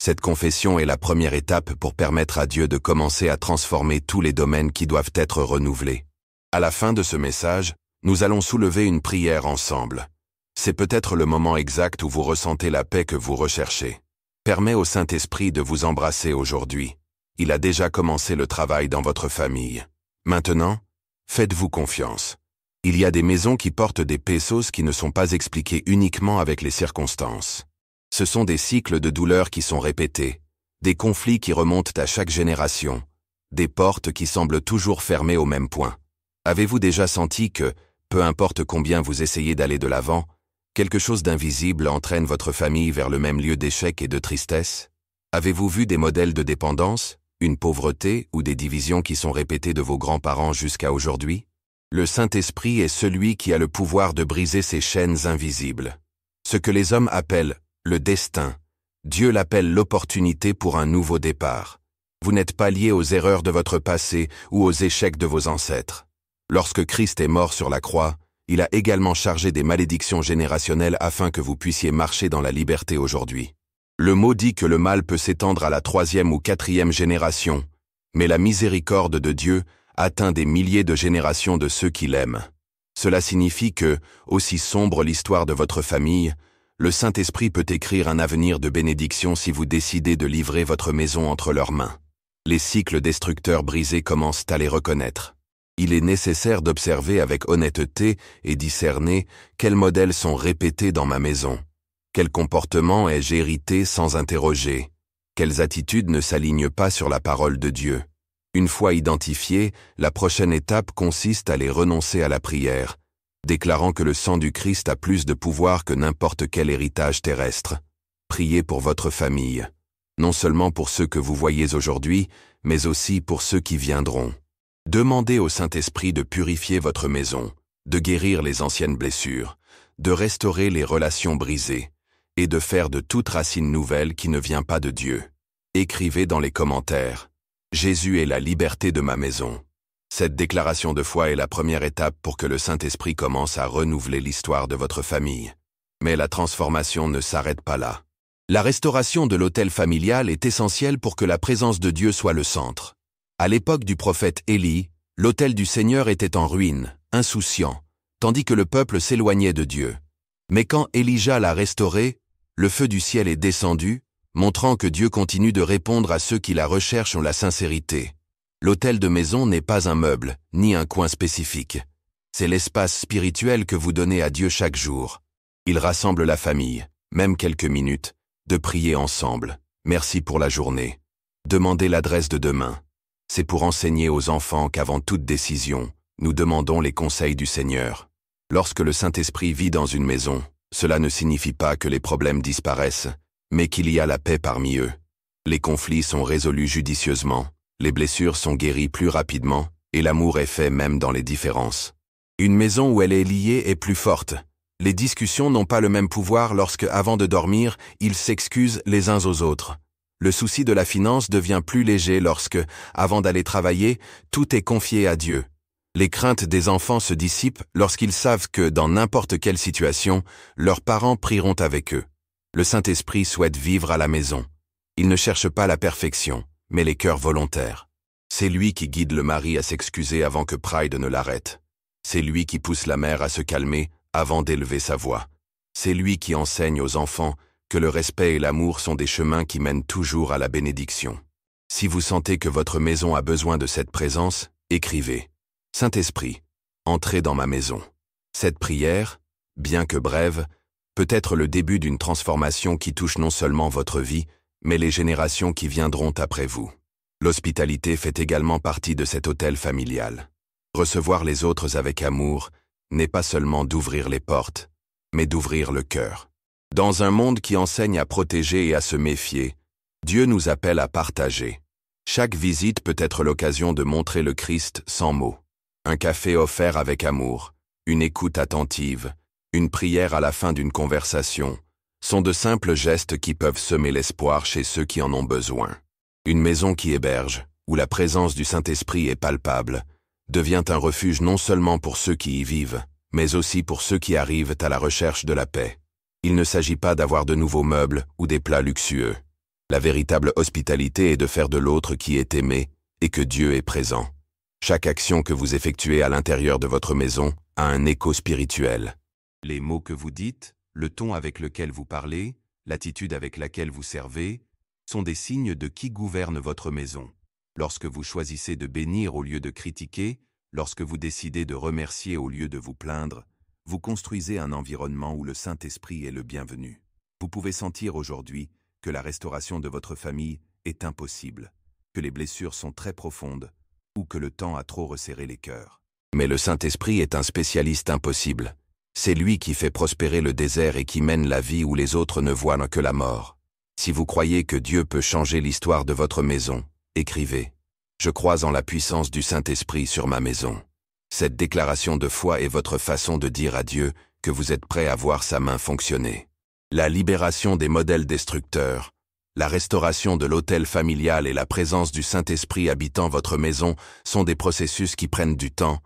S1: Cette confession est la première étape pour permettre à Dieu de commencer à transformer tous les domaines qui doivent être renouvelés. À la fin de ce message, nous allons soulever une prière ensemble. C'est peut-être le moment exact où vous ressentez la paix que vous recherchez. Permets au Saint-Esprit de vous embrasser aujourd'hui. Il a déjà commencé le travail dans votre famille. Maintenant, faites-vous confiance. Il y a des maisons qui portent des pesos qui ne sont pas expliqués uniquement avec les circonstances. Ce sont des cycles de douleur qui sont répétés, des conflits qui remontent à chaque génération, des portes qui semblent toujours fermées au même point. Avez-vous déjà senti que, peu importe combien vous essayez d'aller de l'avant, quelque chose d'invisible entraîne votre famille vers le même lieu d'échec et de tristesse? Avez-vous vu des modèles de dépendance, une pauvreté ou des divisions qui sont répétées de vos grands-parents jusqu'à aujourd'hui? Le Saint-Esprit est celui qui a le pouvoir de briser ces chaînes invisibles. Ce que les hommes appellent le destin, Dieu l'appelle l'opportunité pour un nouveau départ. Vous n'êtes pas lié aux erreurs de votre passé ou aux échecs de vos ancêtres. Lorsque Christ est mort sur la croix, il a également chargé des malédictions générationnelles afin que vous puissiez marcher dans la liberté aujourd'hui. Le mot dit que le mal peut s'étendre à la 3e ou 4e génération, mais la miséricorde de Dieu atteint des milliers de générations de ceux qui l'aiment. Cela signifie que, aussi sombre l'histoire de votre famille, le Saint-Esprit peut écrire un avenir de bénédiction si vous décidez de livrer votre maison entre leurs mains. Les cycles destructeurs brisés commencent à les reconnaître. Il est nécessaire d'observer avec honnêteté et discerner quels modèles sont répétés dans ma maison. Quel comportement ai-je hérité sans interroger? Quelles attitudes ne s'alignent pas sur la parole de Dieu? Une fois identifiées, la prochaine étape consiste à les renoncer à la prière, déclarant que le sang du Christ a plus de pouvoir que n'importe quel héritage terrestre. Priez pour votre famille, non seulement pour ceux que vous voyez aujourd'hui, mais aussi pour ceux qui viendront. Demandez au Saint-Esprit de purifier votre maison, de guérir les anciennes blessures, de restaurer les relations brisées, et de faire de toute racine nouvelle qui ne vient pas de Dieu. Écrivez dans les commentaires « Jésus est la liberté de ma maison ». Cette déclaration de foi est la première étape pour que le Saint-Esprit commence à renouveler l'histoire de votre famille. Mais la transformation ne s'arrête pas là. La restauration de l'autel familial est essentielle pour que la présence de Dieu soit le centre. À l'époque du prophète Élie, l'autel du Seigneur était en ruine, insouciant, tandis que le peuple s'éloignait de Dieu. Mais quand Élijah l'a restauré, le feu du ciel est descendu, montrant que Dieu continue de répondre à ceux qui la recherchent en la sincérité. L'autel de maison n'est pas un meuble, ni un coin spécifique. C'est l'espace spirituel que vous donnez à Dieu chaque jour. Il rassemble la famille, même quelques minutes, de prier ensemble. Merci pour la journée. Demandez l'adresse de demain. C'est pour enseigner aux enfants qu'avant toute décision, nous demandons les conseils du Seigneur. Lorsque le Saint-Esprit vit dans une maison, cela ne signifie pas que les problèmes disparaissent, mais qu'il y a la paix parmi eux. Les conflits sont résolus judicieusement, les blessures sont guéries plus rapidement, et l'amour est fait même dans les différences. Une maison où elle est liée est plus forte. Les discussions n'ont pas le même pouvoir lorsque, avant de dormir, ils s'excusent les uns aux autres. Le souci de la finance devient plus léger lorsque, avant d'aller travailler, tout est confié à Dieu. Les craintes des enfants se dissipent lorsqu'ils savent que, dans n'importe quelle situation, leurs parents prieront avec eux. Le Saint-Esprit souhaite vivre à la maison. Il ne cherche pas la perfection, mais les cœurs volontaires. C'est lui qui guide le mari à s'excuser avant que Pride ne l'arrête. C'est lui qui pousse la mère à se calmer avant d'élever sa voix. C'est lui qui enseigne aux enfants que le respect et l'amour sont des chemins qui mènent toujours à la bénédiction. Si vous sentez que votre maison a besoin de cette présence, écrivez « Saint-Esprit, entrez dans ma maison ». Cette prière, bien que brève, peut être le début d'une transformation qui touche non seulement votre vie, mais les générations qui viendront après vous. L'hospitalité fait également partie de cet autel familial. Recevoir les autres avec amour n'est pas seulement d'ouvrir les portes, mais d'ouvrir le cœur. Dans un monde qui enseigne à protéger et à se méfier, Dieu nous appelle à partager. Chaque visite peut être l'occasion de montrer le Christ sans mots. Un café offert avec amour, une écoute attentive, une prière à la fin d'une conversation, sont de simples gestes qui peuvent semer l'espoir chez ceux qui en ont besoin. Une maison qui héberge, où la présence du Saint-Esprit est palpable, devient un refuge non seulement pour ceux qui y vivent, mais aussi pour ceux qui arrivent à la recherche de la paix. Il ne s'agit pas d'avoir de nouveaux meubles ou des plats luxueux. La véritable hospitalité est de faire de l'autre qui est aimé et que Dieu est présent. Chaque action que vous effectuez à l'intérieur de votre maison a un écho spirituel. Les mots que vous dites, le ton avec lequel vous parlez, l'attitude avec laquelle vous servez, sont des signes de qui gouverne votre maison. Lorsque vous choisissez de bénir au lieu de critiquer, lorsque vous décidez de remercier au lieu de vous plaindre, vous construisez un environnement où le Saint-Esprit est le bienvenu. Vous pouvez sentir aujourd'hui que la restauration de votre famille est impossible, que les blessures sont très profondes ou que le temps a trop resserré les cœurs. Mais le Saint-Esprit est un spécialiste impossible. C'est lui qui fait prospérer le désert et qui mène la vie où les autres ne voient que la mort. Si vous croyez que Dieu peut changer l'histoire de votre maison, écrivez « Je crois en la puissance du Saint-Esprit sur ma maison ». Cette déclaration de foi est votre façon de dire à Dieu que vous êtes prêt à voir sa main fonctionner. La libération des modèles destructeurs, la restauration de l'autel familial et la présence du Saint-Esprit habitant votre maison sont des processus qui prennent du temps,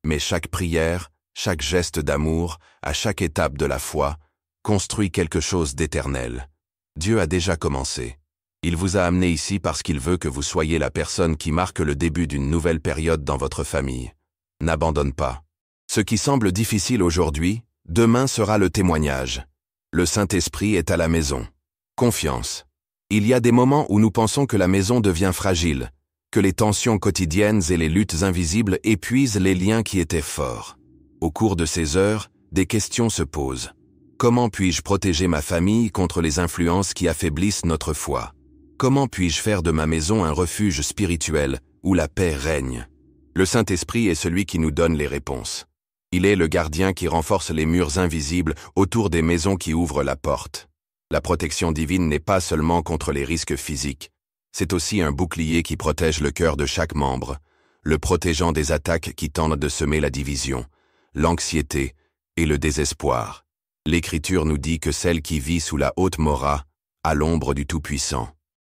S1: mais chaque prière, chaque geste d'amour, à chaque étape de la foi, construit quelque chose d'éternel. Dieu a déjà commencé. Il vous a amené ici parce qu'il veut que vous soyez la personne qui marque le début d'une nouvelle période dans votre famille. N'abandonne pas. Ce qui semble difficile aujourd'hui, demain sera le témoignage. Le Saint-Esprit est à la maison. Confiance. Il y a des moments où nous pensons que la maison devient fragile, que les tensions quotidiennes et les luttes invisibles épuisent les liens qui étaient forts. Au cours de ces heures, des questions se posent. Comment puis-je protéger ma famille contre les influences qui affaiblissent notre foi? Comment puis-je faire de ma maison un refuge spirituel où la paix règne? Le Saint-Esprit est celui qui nous donne les réponses. Il est le gardien qui renforce les murs invisibles autour des maisons qui ouvrent la porte. La protection divine n'est pas seulement contre les risques physiques, c'est aussi un bouclier qui protège le cœur de chaque membre, le protégeant des attaques qui tentent de semer la division, l'anxiété et le désespoir. L'Écriture nous dit que celle qui vit sous la haute Mora a l'ombre du Tout-Puissant.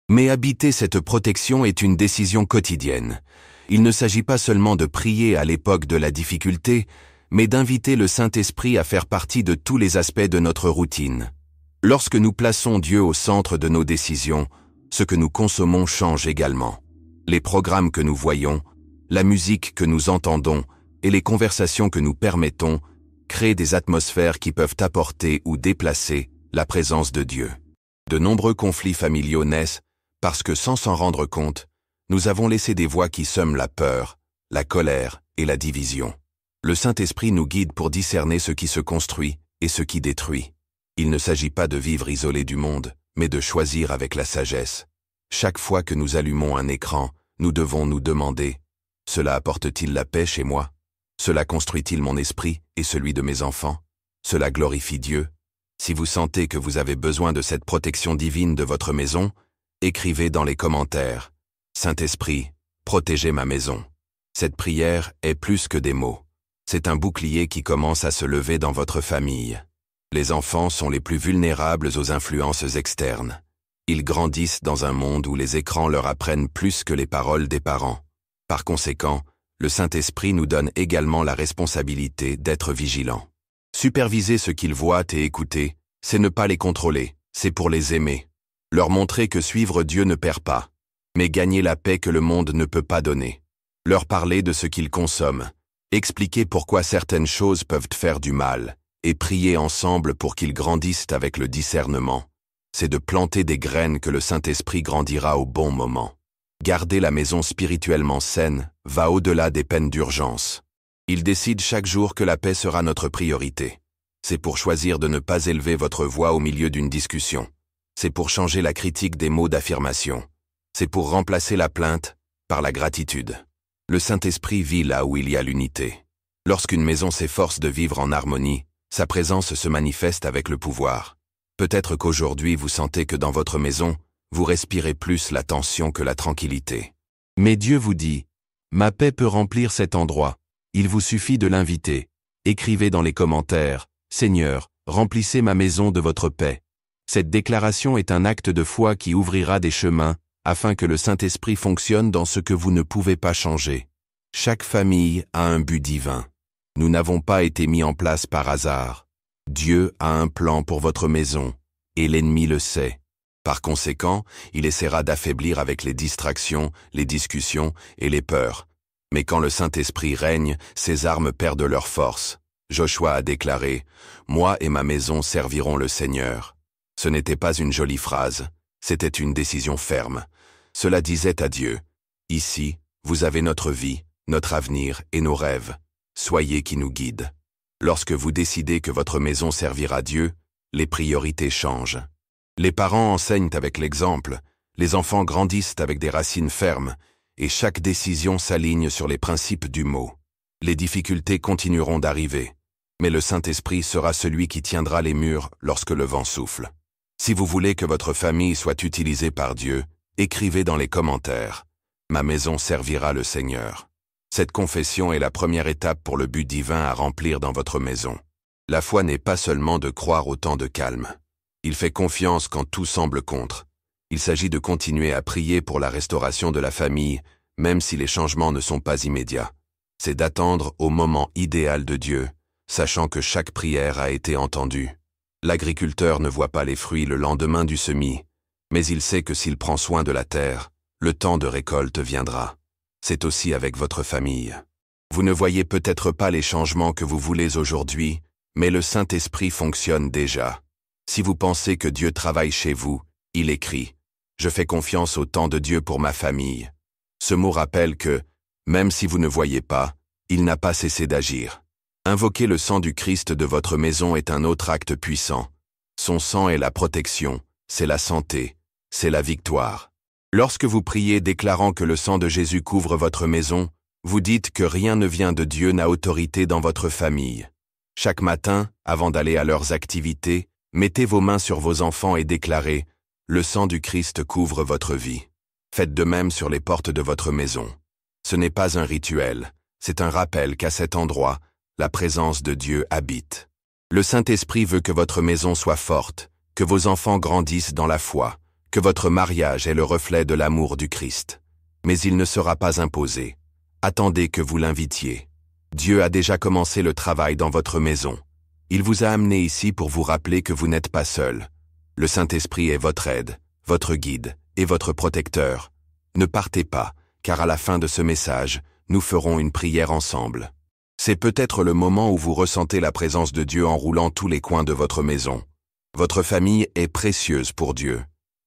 S1: Mais habiter cette protection est une décision quotidienne. Il ne s'agit pas seulement de prier à l'époque de la difficulté, mais d'inviter le Saint-Esprit à faire partie de tous les aspects de notre routine. Lorsque nous plaçons Dieu au centre de nos décisions, ce que nous consommons change également. Les programmes que nous voyons, la musique que nous entendons et les conversations que nous permettons créent des atmosphères qui peuvent apporter ou déplacer la présence de Dieu. De nombreux conflits familiaux naissent parce que sans s'en rendre compte, nous avons laissé des voies qui sèment la peur, la colère et la division. Le Saint-Esprit nous guide pour discerner ce qui se construit et ce qui détruit. Il ne s'agit pas de vivre isolé du monde, mais de choisir avec la sagesse. Chaque fois que nous allumons un écran, nous devons nous demander « Cela apporte-t-il la paix chez moi? Cela construit-il mon esprit et celui de mes enfants? Cela glorifie Dieu ?» Si vous sentez que vous avez besoin de cette protection divine de votre maison, écrivez dans les commentaires « Saint-Esprit, protégez ma maison ». Cette prière est plus que des mots. C'est un bouclier qui commence à se lever dans votre famille. Les enfants sont les plus vulnérables aux influences externes. Ils grandissent dans un monde où les écrans leur apprennent plus que les paroles des parents. Par conséquent, le Saint-Esprit nous donne également la responsabilité d'être vigilants. Superviser ce qu'ils voient et écouter, c'est ne pas les contrôler, c'est pour les aimer. Leur montrer que suivre Dieu ne perd pas, mais gagner la paix que le monde ne peut pas donner. Leur parler de ce qu'ils consomment, expliquer pourquoi certaines choses peuvent faire du mal, et prier ensemble pour qu'ils grandissent avec le discernement. C'est de planter des graines que le Saint-Esprit grandira au bon moment. Garder la maison spirituellement saine va au-delà des peines d'urgence. Il décide chaque jour que la paix sera notre priorité. C'est pour choisir de ne pas élever votre voix au milieu d'une discussion. C'est pour changer la critique des mots d'affirmation. C'est pour remplacer la plainte par la gratitude. Le Saint-Esprit vit là où il y a l'unité. Lorsqu'une maison s'efforce de vivre en harmonie, sa présence se manifeste avec le pouvoir. Peut-être qu'aujourd'hui vous sentez que dans votre maison, vous respirez plus la tension que la tranquillité. Mais Dieu vous dit, « Ma paix peut remplir cet endroit. Il vous suffit de l'inviter. » Écrivez dans les commentaires, « Seigneur, remplissez ma maison de votre paix. » Cette déclaration est un acte de foi qui ouvrira des chemins afin que le Saint-Esprit fonctionne dans ce que vous ne pouvez pas changer. Chaque famille a un but divin. Nous n'avons pas été mis en place par hasard. Dieu a un plan pour votre maison, et l'ennemi le sait. Par conséquent, il essaiera d'affaiblir avec les distractions, les discussions et les peurs. Mais quand le Saint-Esprit règne, ses armes perdent leur force. Joshua a déclaré « Moi et ma maison servirons le Seigneur ». Ce n'était pas une jolie phrase, c'était une décision ferme. Cela disait à Dieu « Ici, vous avez notre vie, notre avenir et nos rêves. Soyez qui nous guide. » Lorsque vous décidez que votre maison servira Dieu, les priorités changent. Les parents enseignent avec l'exemple, les enfants grandissent avec des racines fermes, et chaque décision s'aligne sur les principes du mot. Les difficultés continueront d'arriver, mais le Saint-Esprit sera celui qui tiendra les murs lorsque le vent souffle. Si vous voulez que votre famille soit utilisée par Dieu, écrivez dans les commentaires « Ma maison servira le Seigneur ». Cette confession est la première étape pour le but divin à remplir dans votre maison. La foi n'est pas seulement de croire au temps de calme. Il fait confiance quand tout semble contre. Il s'agit de continuer à prier pour la restauration de la famille, même si les changements ne sont pas immédiats. C'est d'attendre au moment idéal de Dieu, sachant que chaque prière a été entendue. L'agriculteur ne voit pas les fruits le lendemain du semis, mais il sait que s'il prend soin de la terre, le temps de récolte viendra. C'est aussi avec votre famille. Vous ne voyez peut-être pas les changements que vous voulez aujourd'hui, mais le Saint-Esprit fonctionne déjà. Si vous pensez que Dieu travaille chez vous, il écrit « Je fais confiance au temps de Dieu pour ma famille ». Ce mot rappelle que, même si vous ne voyez pas, il n'a pas cessé d'agir. Invoquer le sang du Christ de votre maison est un autre acte puissant. Son sang est la protection, c'est la santé, c'est la victoire. Lorsque vous priez déclarant que le sang de Jésus couvre votre maison, Vous dites que rien ne vient de Dieu n'a autorité dans votre famille. Chaque matin, avant d'aller à leurs activités, mettez vos mains sur vos enfants et déclarez « Le sang du Christ couvre votre vie ». Faites de même sur les portes de votre maison. Ce n'est pas un rituel, c'est un rappel qu'à cet endroit, la présence de Dieu habite. Le Saint-Esprit veut que votre maison soit forte, que vos enfants grandissent dans la foi, que votre mariage est le reflet de l'amour du Christ. Mais il ne sera pas imposé. Attendez que vous l'invitiez. Dieu a déjà commencé le travail dans votre maison. Il vous a amené ici pour vous rappeler que vous n'êtes pas seul. Le Saint-Esprit est votre aide, votre guide et votre protecteur. Ne partez pas, car à la fin de ce message, nous ferons une prière ensemble. C'est peut-être le moment où vous ressentez la présence de Dieu enroulant tous les coins de votre maison. Votre famille est précieuse pour Dieu.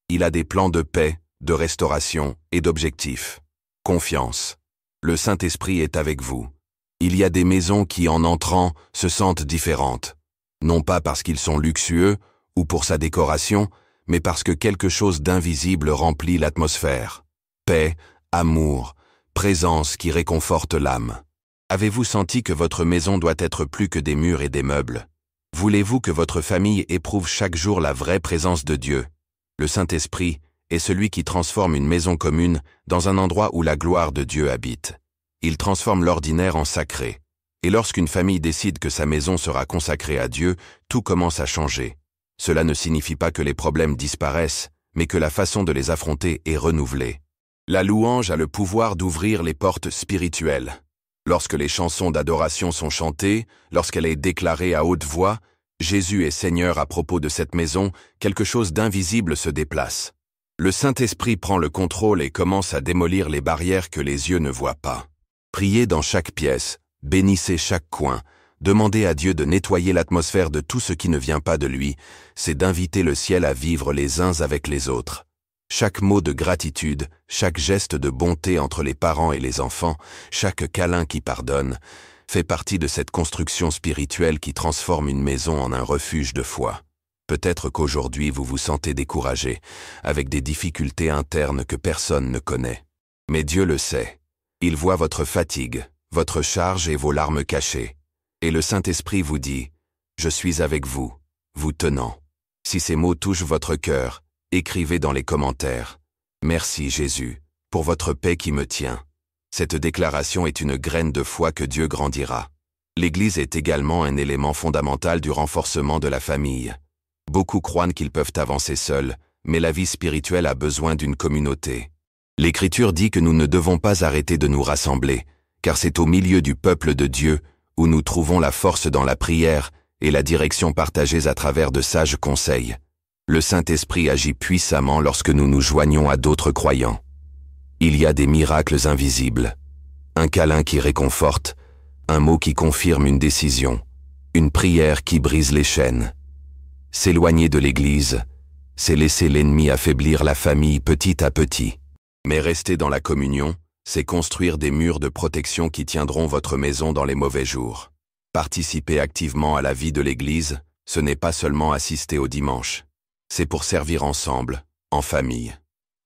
S1: Il a des plans de paix, de restauration et d'objectifs. Confiance. Le Saint-Esprit est avec vous. Il y a des maisons qui, en entrant, se sentent différentes. Non pas parce qu'ils sont luxueux ou pour sa décoration, mais parce que quelque chose d'invisible remplit l'atmosphère. Paix, amour, présence qui réconforte l'âme. Avez-vous senti que votre maison doit être plus que des murs et des meubles? Voulez-vous que votre famille éprouve chaque jour la vraie présence de Dieu? Le Saint-Esprit est celui qui transforme une maison commune dans un endroit où la gloire de Dieu habite. Il transforme l'ordinaire en sacré. Et lorsqu'une famille décide que sa maison sera consacrée à Dieu, tout commence à changer. Cela ne signifie pas que les problèmes disparaissent, mais que la façon de les affronter est renouvelée. La louange a le pouvoir d'ouvrir les portes spirituelles. Lorsque les chansons d'adoration sont chantées, lorsqu'elle est déclarée à haute voix, Jésus est Seigneur à propos de cette maison, quelque chose d'invisible se déplace. Le Saint-Esprit prend le contrôle et commence à démolir les barrières que les yeux ne voient pas. Priez dans chaque pièce, bénissez chaque coin, demandez à Dieu de nettoyer l'atmosphère de tout ce qui ne vient pas de lui, c'est d'inviter le ciel à vivre les uns avec les autres. Chaque mot de gratitude, chaque geste de bonté entre les parents et les enfants, chaque câlin qui pardonne, fait partie de cette construction spirituelle qui transforme une maison en un refuge de foi. Peut-être qu'aujourd'hui vous vous sentez découragé, avec des difficultés internes que personne ne connaît. Mais Dieu le sait. Il voit votre fatigue, votre charge et vos larmes cachées. Et le Saint-Esprit vous dit « Je suis avec vous, vous tenant ». Si ces mots touchent votre cœur, écrivez dans les commentaires « Merci Jésus, pour votre paix qui me tient ». Cette déclaration est une graine de foi que Dieu grandira. L'Église est également un élément fondamental du renforcement de la famille. Beaucoup croient qu'ils peuvent avancer seuls, mais la vie spirituelle a besoin d'une communauté. L'Écriture dit que nous ne devons pas arrêter de nous rassembler, car c'est au milieu du peuple de Dieu où nous trouvons la force dans la prière et la direction partagées à travers de sages conseils. Le Saint-Esprit agit puissamment lorsque nous nous joignons à d'autres croyants. Il y a des miracles invisibles. Un câlin qui réconforte, un mot qui confirme une décision, une prière qui brise les chaînes. S'éloigner de l'Église, c'est laisser l'ennemi affaiblir la famille petit à petit. Mais rester dans la communion, c'est construire des murs de protection qui tiendront votre maison dans les mauvais jours. Participer activement à la vie de l'Église, ce n'est pas seulement assister au dimanche. C'est pour servir ensemble, en famille.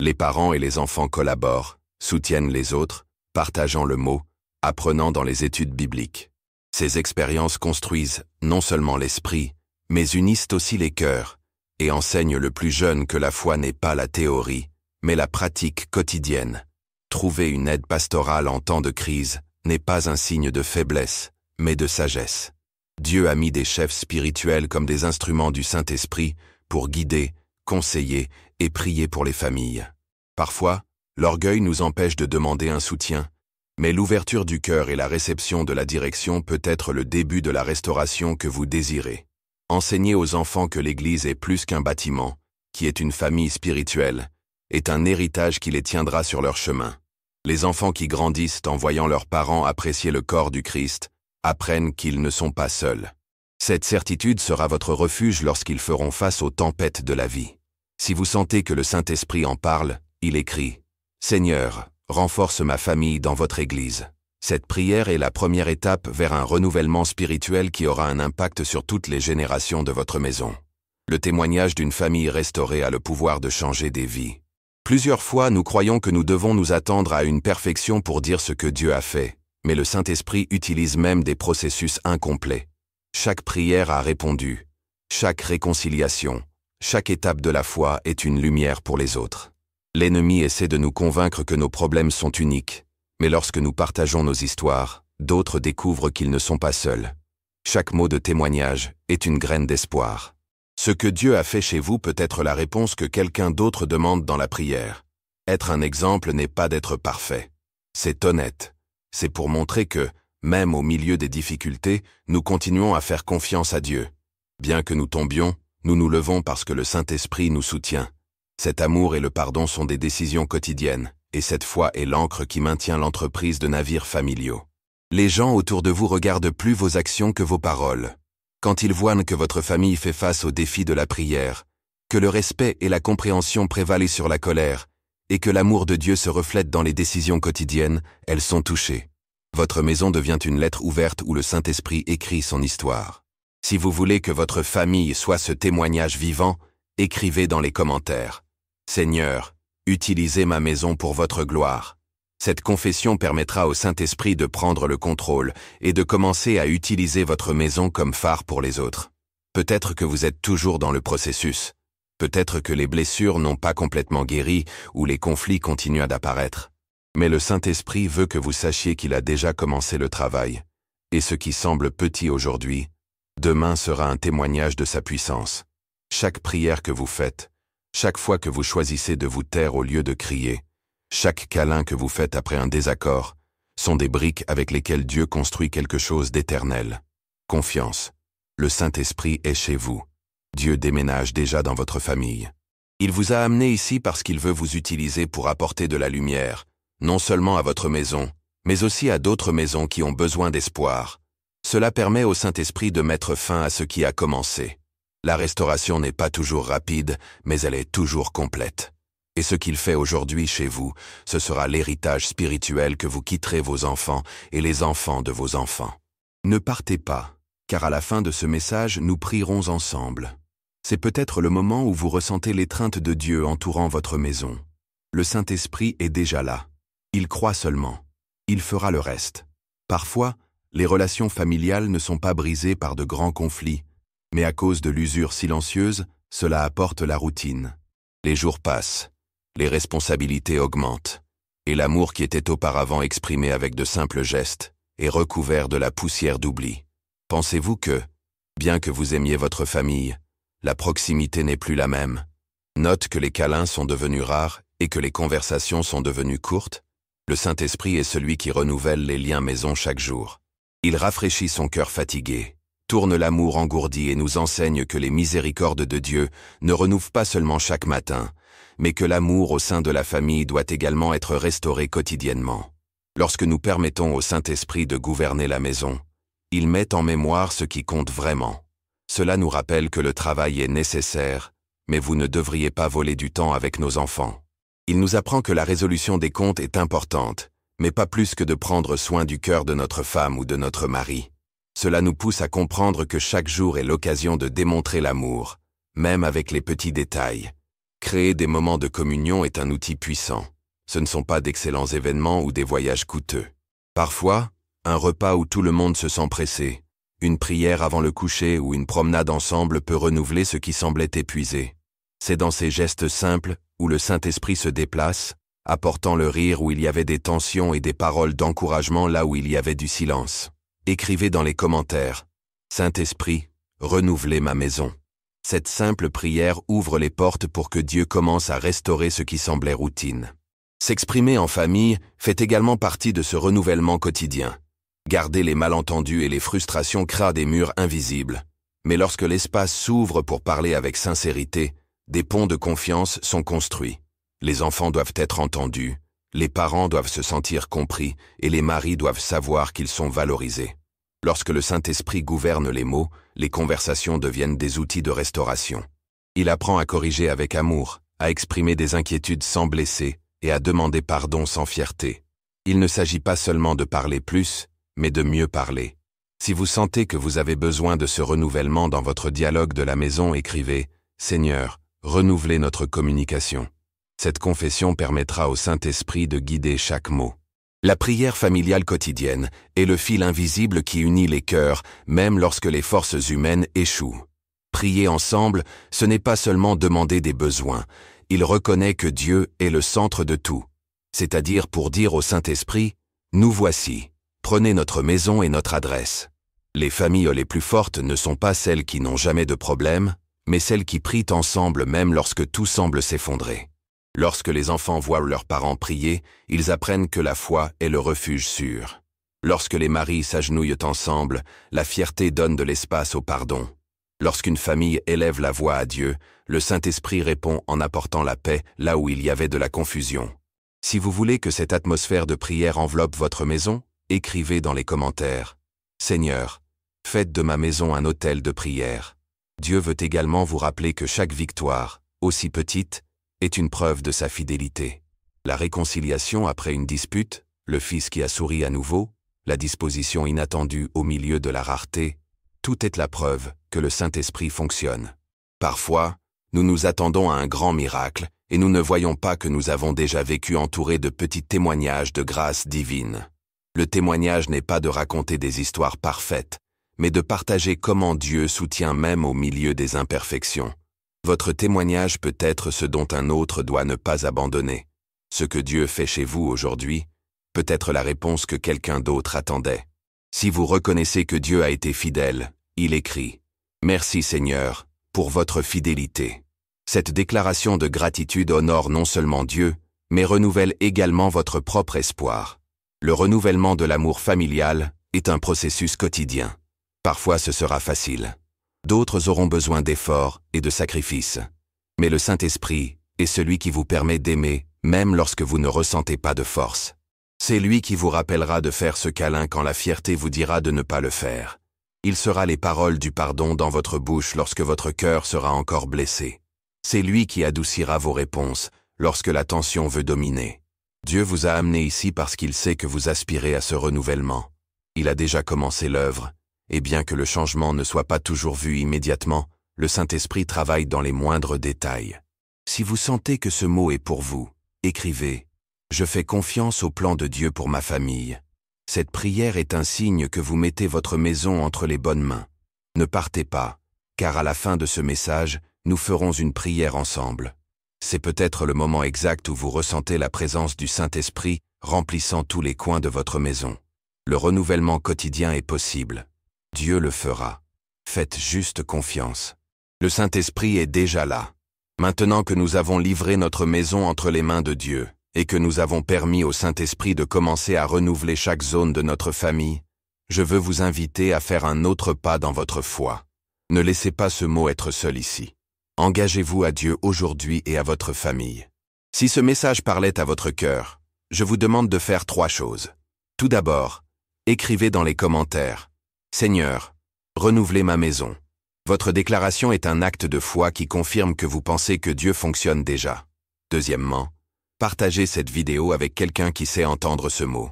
S1: Les parents et les enfants collaborent, soutiennent les autres, partageant le mot, apprenant dans les études bibliques. Ces expériences construisent non seulement l'esprit, mais unissent aussi les cœurs, et enseignent le plus jeune que la foi n'est pas la théorie, mais la pratique quotidienne. Trouver une aide pastorale en temps de crise n'est pas un signe de faiblesse, mais de sagesse. Dieu a mis des chefs spirituels comme des instruments du Saint-Esprit pour guider, conseiller et prier pour les familles. Parfois, l'orgueil nous empêche de demander un soutien, mais l'ouverture du cœur et la réception de la direction peut être le début de la restauration que vous désirez. Enseignez aux enfants que l'Église est plus qu'un bâtiment, qui est une famille spirituelle, est un héritage qui les tiendra sur leur chemin. Les enfants qui grandissent en voyant leurs parents apprécier le corps du Christ apprennent qu'ils ne sont pas seuls. Cette certitude sera votre refuge lorsqu'ils feront face aux tempêtes de la vie. Si vous sentez que le Saint-Esprit en parle, il écrit « Seigneur, renforce ma famille dans votre Église ». Cette prière est la première étape vers un renouvellement spirituel qui aura un impact sur toutes les générations de votre maison. Le témoignage d'une famille restaurée a le pouvoir de changer des vies. Plusieurs fois, nous croyons que nous devons nous attendre à une perfection pour dire ce que Dieu a fait, Mais le Saint-Esprit utilise même des processus incomplets. Chaque prière a répondu. Chaque réconciliation, chaque étape de la foi est une lumière pour les autres. L'ennemi essaie de nous convaincre que nos problèmes sont uniques, mais lorsque nous partageons nos histoires, d'autres découvrent qu'ils ne sont pas seuls. Chaque mot de témoignage est une graine d'espoir. Ce que Dieu a fait chez vous peut être la réponse que quelqu'un d'autre demande dans la prière. Être un exemple n'est pas d'être parfait. C'est honnête. C'est pour montrer que, même au milieu des difficultés, nous continuons à faire confiance à Dieu. Bien que nous tombions, nous nous levons parce que le Saint-Esprit nous soutient. Cet amour et le pardon sont des décisions quotidiennes, et cette foi est l'ancre qui maintient l'entreprise de navires familiaux. Les gens autour de vous regardent plus vos actions que vos paroles. Quand ils voient que votre famille fait face aux défis de la prière, que le respect et la compréhension prévalent sur la colère, et que l'amour de Dieu se reflète dans les décisions quotidiennes, elles sont touchées. Votre maison devient une lettre ouverte où le Saint-Esprit écrit son histoire. Si vous voulez que votre famille soit ce témoignage vivant, écrivez dans les commentaires. Seigneur, utilisez ma maison pour votre gloire. Cette confession permettra au Saint-Esprit de prendre le contrôle et de commencer à utiliser votre maison comme phare pour les autres. Peut-être que vous êtes toujours dans le processus. Peut-être que les blessures n'ont pas complètement guéri ou les conflits continuent d'apparaître. Mais le Saint-Esprit veut que vous sachiez qu'il a déjà commencé le travail. Et ce qui semble petit aujourd'hui, demain sera un témoignage de sa puissance. Chaque prière que vous faites, chaque fois que vous choisissez de vous taire au lieu de crier, chaque câlin que vous faites après un désaccord, sont des briques avec lesquelles Dieu construit quelque chose d'éternel. Confiance. Le Saint-Esprit est chez vous. Dieu déménage déjà dans votre famille. Il vous a amené ici parce qu'il veut vous utiliser pour apporter de la lumière, non seulement à votre maison, mais aussi à d'autres maisons qui ont besoin d'espoir. Cela permet au Saint-Esprit de mettre fin à ce qui a commencé. La restauration n'est pas toujours rapide, mais elle est toujours complète. Et ce qu'il fait aujourd'hui chez vous, ce sera l'héritage spirituel que vous quitterez vos enfants et les enfants de vos enfants. Ne partez pas, car à la fin de ce message, nous prierons ensemble. C'est peut-être le moment où vous ressentez l'étreinte de Dieu entourant votre maison. Le Saint-Esprit est déjà là. Il croit seulement. Il fera le reste. Parfois, les relations familiales ne sont pas brisées par de grands conflits, mais à cause de l'usure silencieuse, cela apporte la routine. Les jours passent, les responsabilités augmentent, et l'amour qui était auparavant exprimé avec de simples gestes est recouvert de la poussière d'oubli. Pensez-vous que, bien que vous aimiez votre famille, la proximité n'est plus la même? Note que les câlins sont devenus rares et que les conversations sont devenues courtes. Le Saint-Esprit est celui qui renouvelle les liens maison chaque jour. Il rafraîchit son cœur fatigué, tourne l'amour engourdi et nous enseigne que les miséricordes de Dieu ne renouvent pas seulement chaque matin, mais que l'amour au sein de la famille doit également être restauré quotidiennement. Lorsque nous permettons au Saint-Esprit de gouverner la maison, il met en mémoire ce qui compte vraiment. Cela nous rappelle que le travail est nécessaire, mais vous ne devriez pas voler du temps avec nos enfants. Il nous apprend que la résolution des comptes est importante, mais pas plus que de prendre soin du cœur de notre femme ou de notre mari. Cela nous pousse à comprendre que chaque jour est l'occasion de démontrer l'amour, même avec les petits détails. Créer des moments de communion est un outil puissant. Ce ne sont pas d'excellents événements ou des voyages coûteux. Parfois, un repas où tout le monde se sent pressé, une prière avant le coucher ou une promenade ensemble peut renouveler ce qui semblait épuisé. C'est dans ces gestes simples où le Saint-Esprit se déplace, apportant le rire où il y avait des tensions et des paroles d'encouragement là où il y avait du silence. Écrivez dans les commentaires « Saint-Esprit, renouvelez ma maison ». Cette simple prière ouvre les portes pour que Dieu commence à restaurer ce qui semblait routine. S'exprimer en famille fait également partie de ce renouvellement quotidien. Garder les malentendus et les frustrations créent des murs invisibles. Mais lorsque l'espace s'ouvre pour parler avec sincérité, des ponts de confiance sont construits. Les enfants doivent être entendus, les parents doivent se sentir compris et les maris doivent savoir qu'ils sont valorisés. Lorsque le Saint-Esprit gouverne les mots, les conversations deviennent des outils de restauration. Il apprend à corriger avec amour, à exprimer des inquiétudes sans blesser et à demander pardon sans fierté. Il ne s'agit pas seulement de parler plus, mais de mieux parler. Si vous sentez que vous avez besoin de ce renouvellement dans votre dialogue de la maison, écrivez « Seigneur, renouvelez notre communication ». Cette confession permettra au Saint-Esprit de guider chaque mot. La prière familiale quotidienne est le fil invisible qui unit les cœurs, même lorsque les forces humaines échouent. Prier ensemble, ce n'est pas seulement demander des besoins, il reconnaît que Dieu est le centre de tout. C'est-à-dire pour dire au Saint-Esprit, « Nous voici, prenez notre maison et notre adresse ». Les familles les plus fortes ne sont pas celles qui n'ont jamais de problème, mais celles qui prient ensemble même lorsque tout semble s'effondrer. Lorsque les enfants voient leurs parents prier, ils apprennent que la foi est le refuge sûr. Lorsque les maris s'agenouillent ensemble, la fierté donne de l'espace au pardon. Lorsqu'une famille élève la voix à Dieu, le Saint-Esprit répond en apportant la paix là où il y avait de la confusion. Si vous voulez que cette atmosphère de prière enveloppe votre maison, écrivez dans les commentaires « Seigneur, faites de ma maison un autel de prière ». Dieu veut également vous rappeler que chaque victoire, aussi petite, est une preuve de sa fidélité. La réconciliation après une dispute, le fils qui a souri à nouveau, la disposition inattendue au milieu de la rareté, tout est la preuve que le Saint-Esprit fonctionne. Parfois, nous nous attendons à un grand miracle et nous ne voyons pas que nous avons déjà vécu entourés de petits témoignages de grâce divine. Le témoignage n'est pas de raconter des histoires parfaites, mais de partager comment Dieu soutient même au milieu des imperfections. Votre témoignage peut être ce dont un autre doit ne pas abandonner. Ce que Dieu fait chez vous aujourd'hui peut être la réponse que quelqu'un d'autre attendait. Si vous reconnaissez que Dieu a été fidèle, il écrit « Merci Seigneur, pour votre fidélité ». Cette déclaration de gratitude honore non seulement Dieu, mais renouvelle également votre propre espoir. Le renouvellement de l'amour familial est un processus quotidien. Parfois ce sera facile. D'autres auront besoin d'efforts et de sacrifices. Mais le Saint-Esprit est celui qui vous permet d'aimer, même lorsque vous ne ressentez pas de force. C'est lui qui vous rappellera de faire ce câlin quand la fierté vous dira de ne pas le faire. Il sera les paroles du pardon dans votre bouche lorsque votre cœur sera encore blessé. C'est lui qui adoucira vos réponses lorsque la tension veut dominer. Dieu vous a amené ici parce qu'il sait que vous aspirez à ce renouvellement. Il a déjà commencé l'œuvre. Et bien que le changement ne soit pas toujours vu immédiatement, le Saint-Esprit travaille dans les moindres détails. Si vous sentez que ce mot est pour vous, écrivez « Je fais confiance au plan de Dieu pour ma famille ». Cette prière est un signe que vous mettez votre maison entre les bonnes mains. Ne partez pas, car à la fin de ce message, nous ferons une prière ensemble. C'est peut-être le moment exact où vous ressentez la présence du Saint-Esprit remplissant tous les coins de votre maison. Le renouvellement quotidien est possible. Dieu le fera. Faites juste confiance. Le Saint-Esprit est déjà là. Maintenant que nous avons livré notre maison entre les mains de Dieu, et que nous avons permis au Saint-Esprit de commencer à renouveler chaque zone de notre famille, je veux vous inviter à faire un autre pas dans votre foi. Ne laissez pas ce mot être seul ici. Engagez-vous à Dieu aujourd'hui et à votre famille. Si ce message parlait à votre cœur, je vous demande de faire 3 choses. Tout d'abord, écrivez dans les commentaires « Seigneur, renouvelez ma maison ». Votre déclaration est un acte de foi qui confirme que vous pensez que Dieu fonctionne déjà. Deuxièmement, partagez cette vidéo avec quelqu'un qui sait entendre ce mot.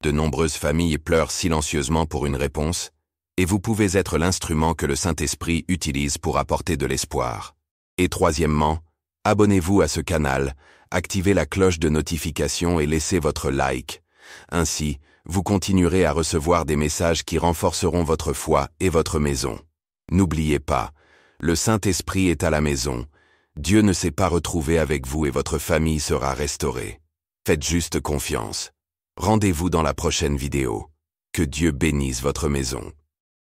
S1: De nombreuses familles pleurent silencieusement pour une réponse, et vous pouvez être l'instrument que le Saint-Esprit utilise pour apporter de l'espoir. Et troisièmement, abonnez-vous à ce canal, activez la cloche de notification et laissez votre like. Ainsi, vous continuerez à recevoir des messages qui renforceront votre foi et votre maison. N'oubliez pas, le Saint-Esprit est à la maison. Dieu ne s'est pas retrouvé avec vous et votre famille sera restaurée. Faites juste confiance. Rendez-vous dans la prochaine vidéo. Que Dieu bénisse votre maison.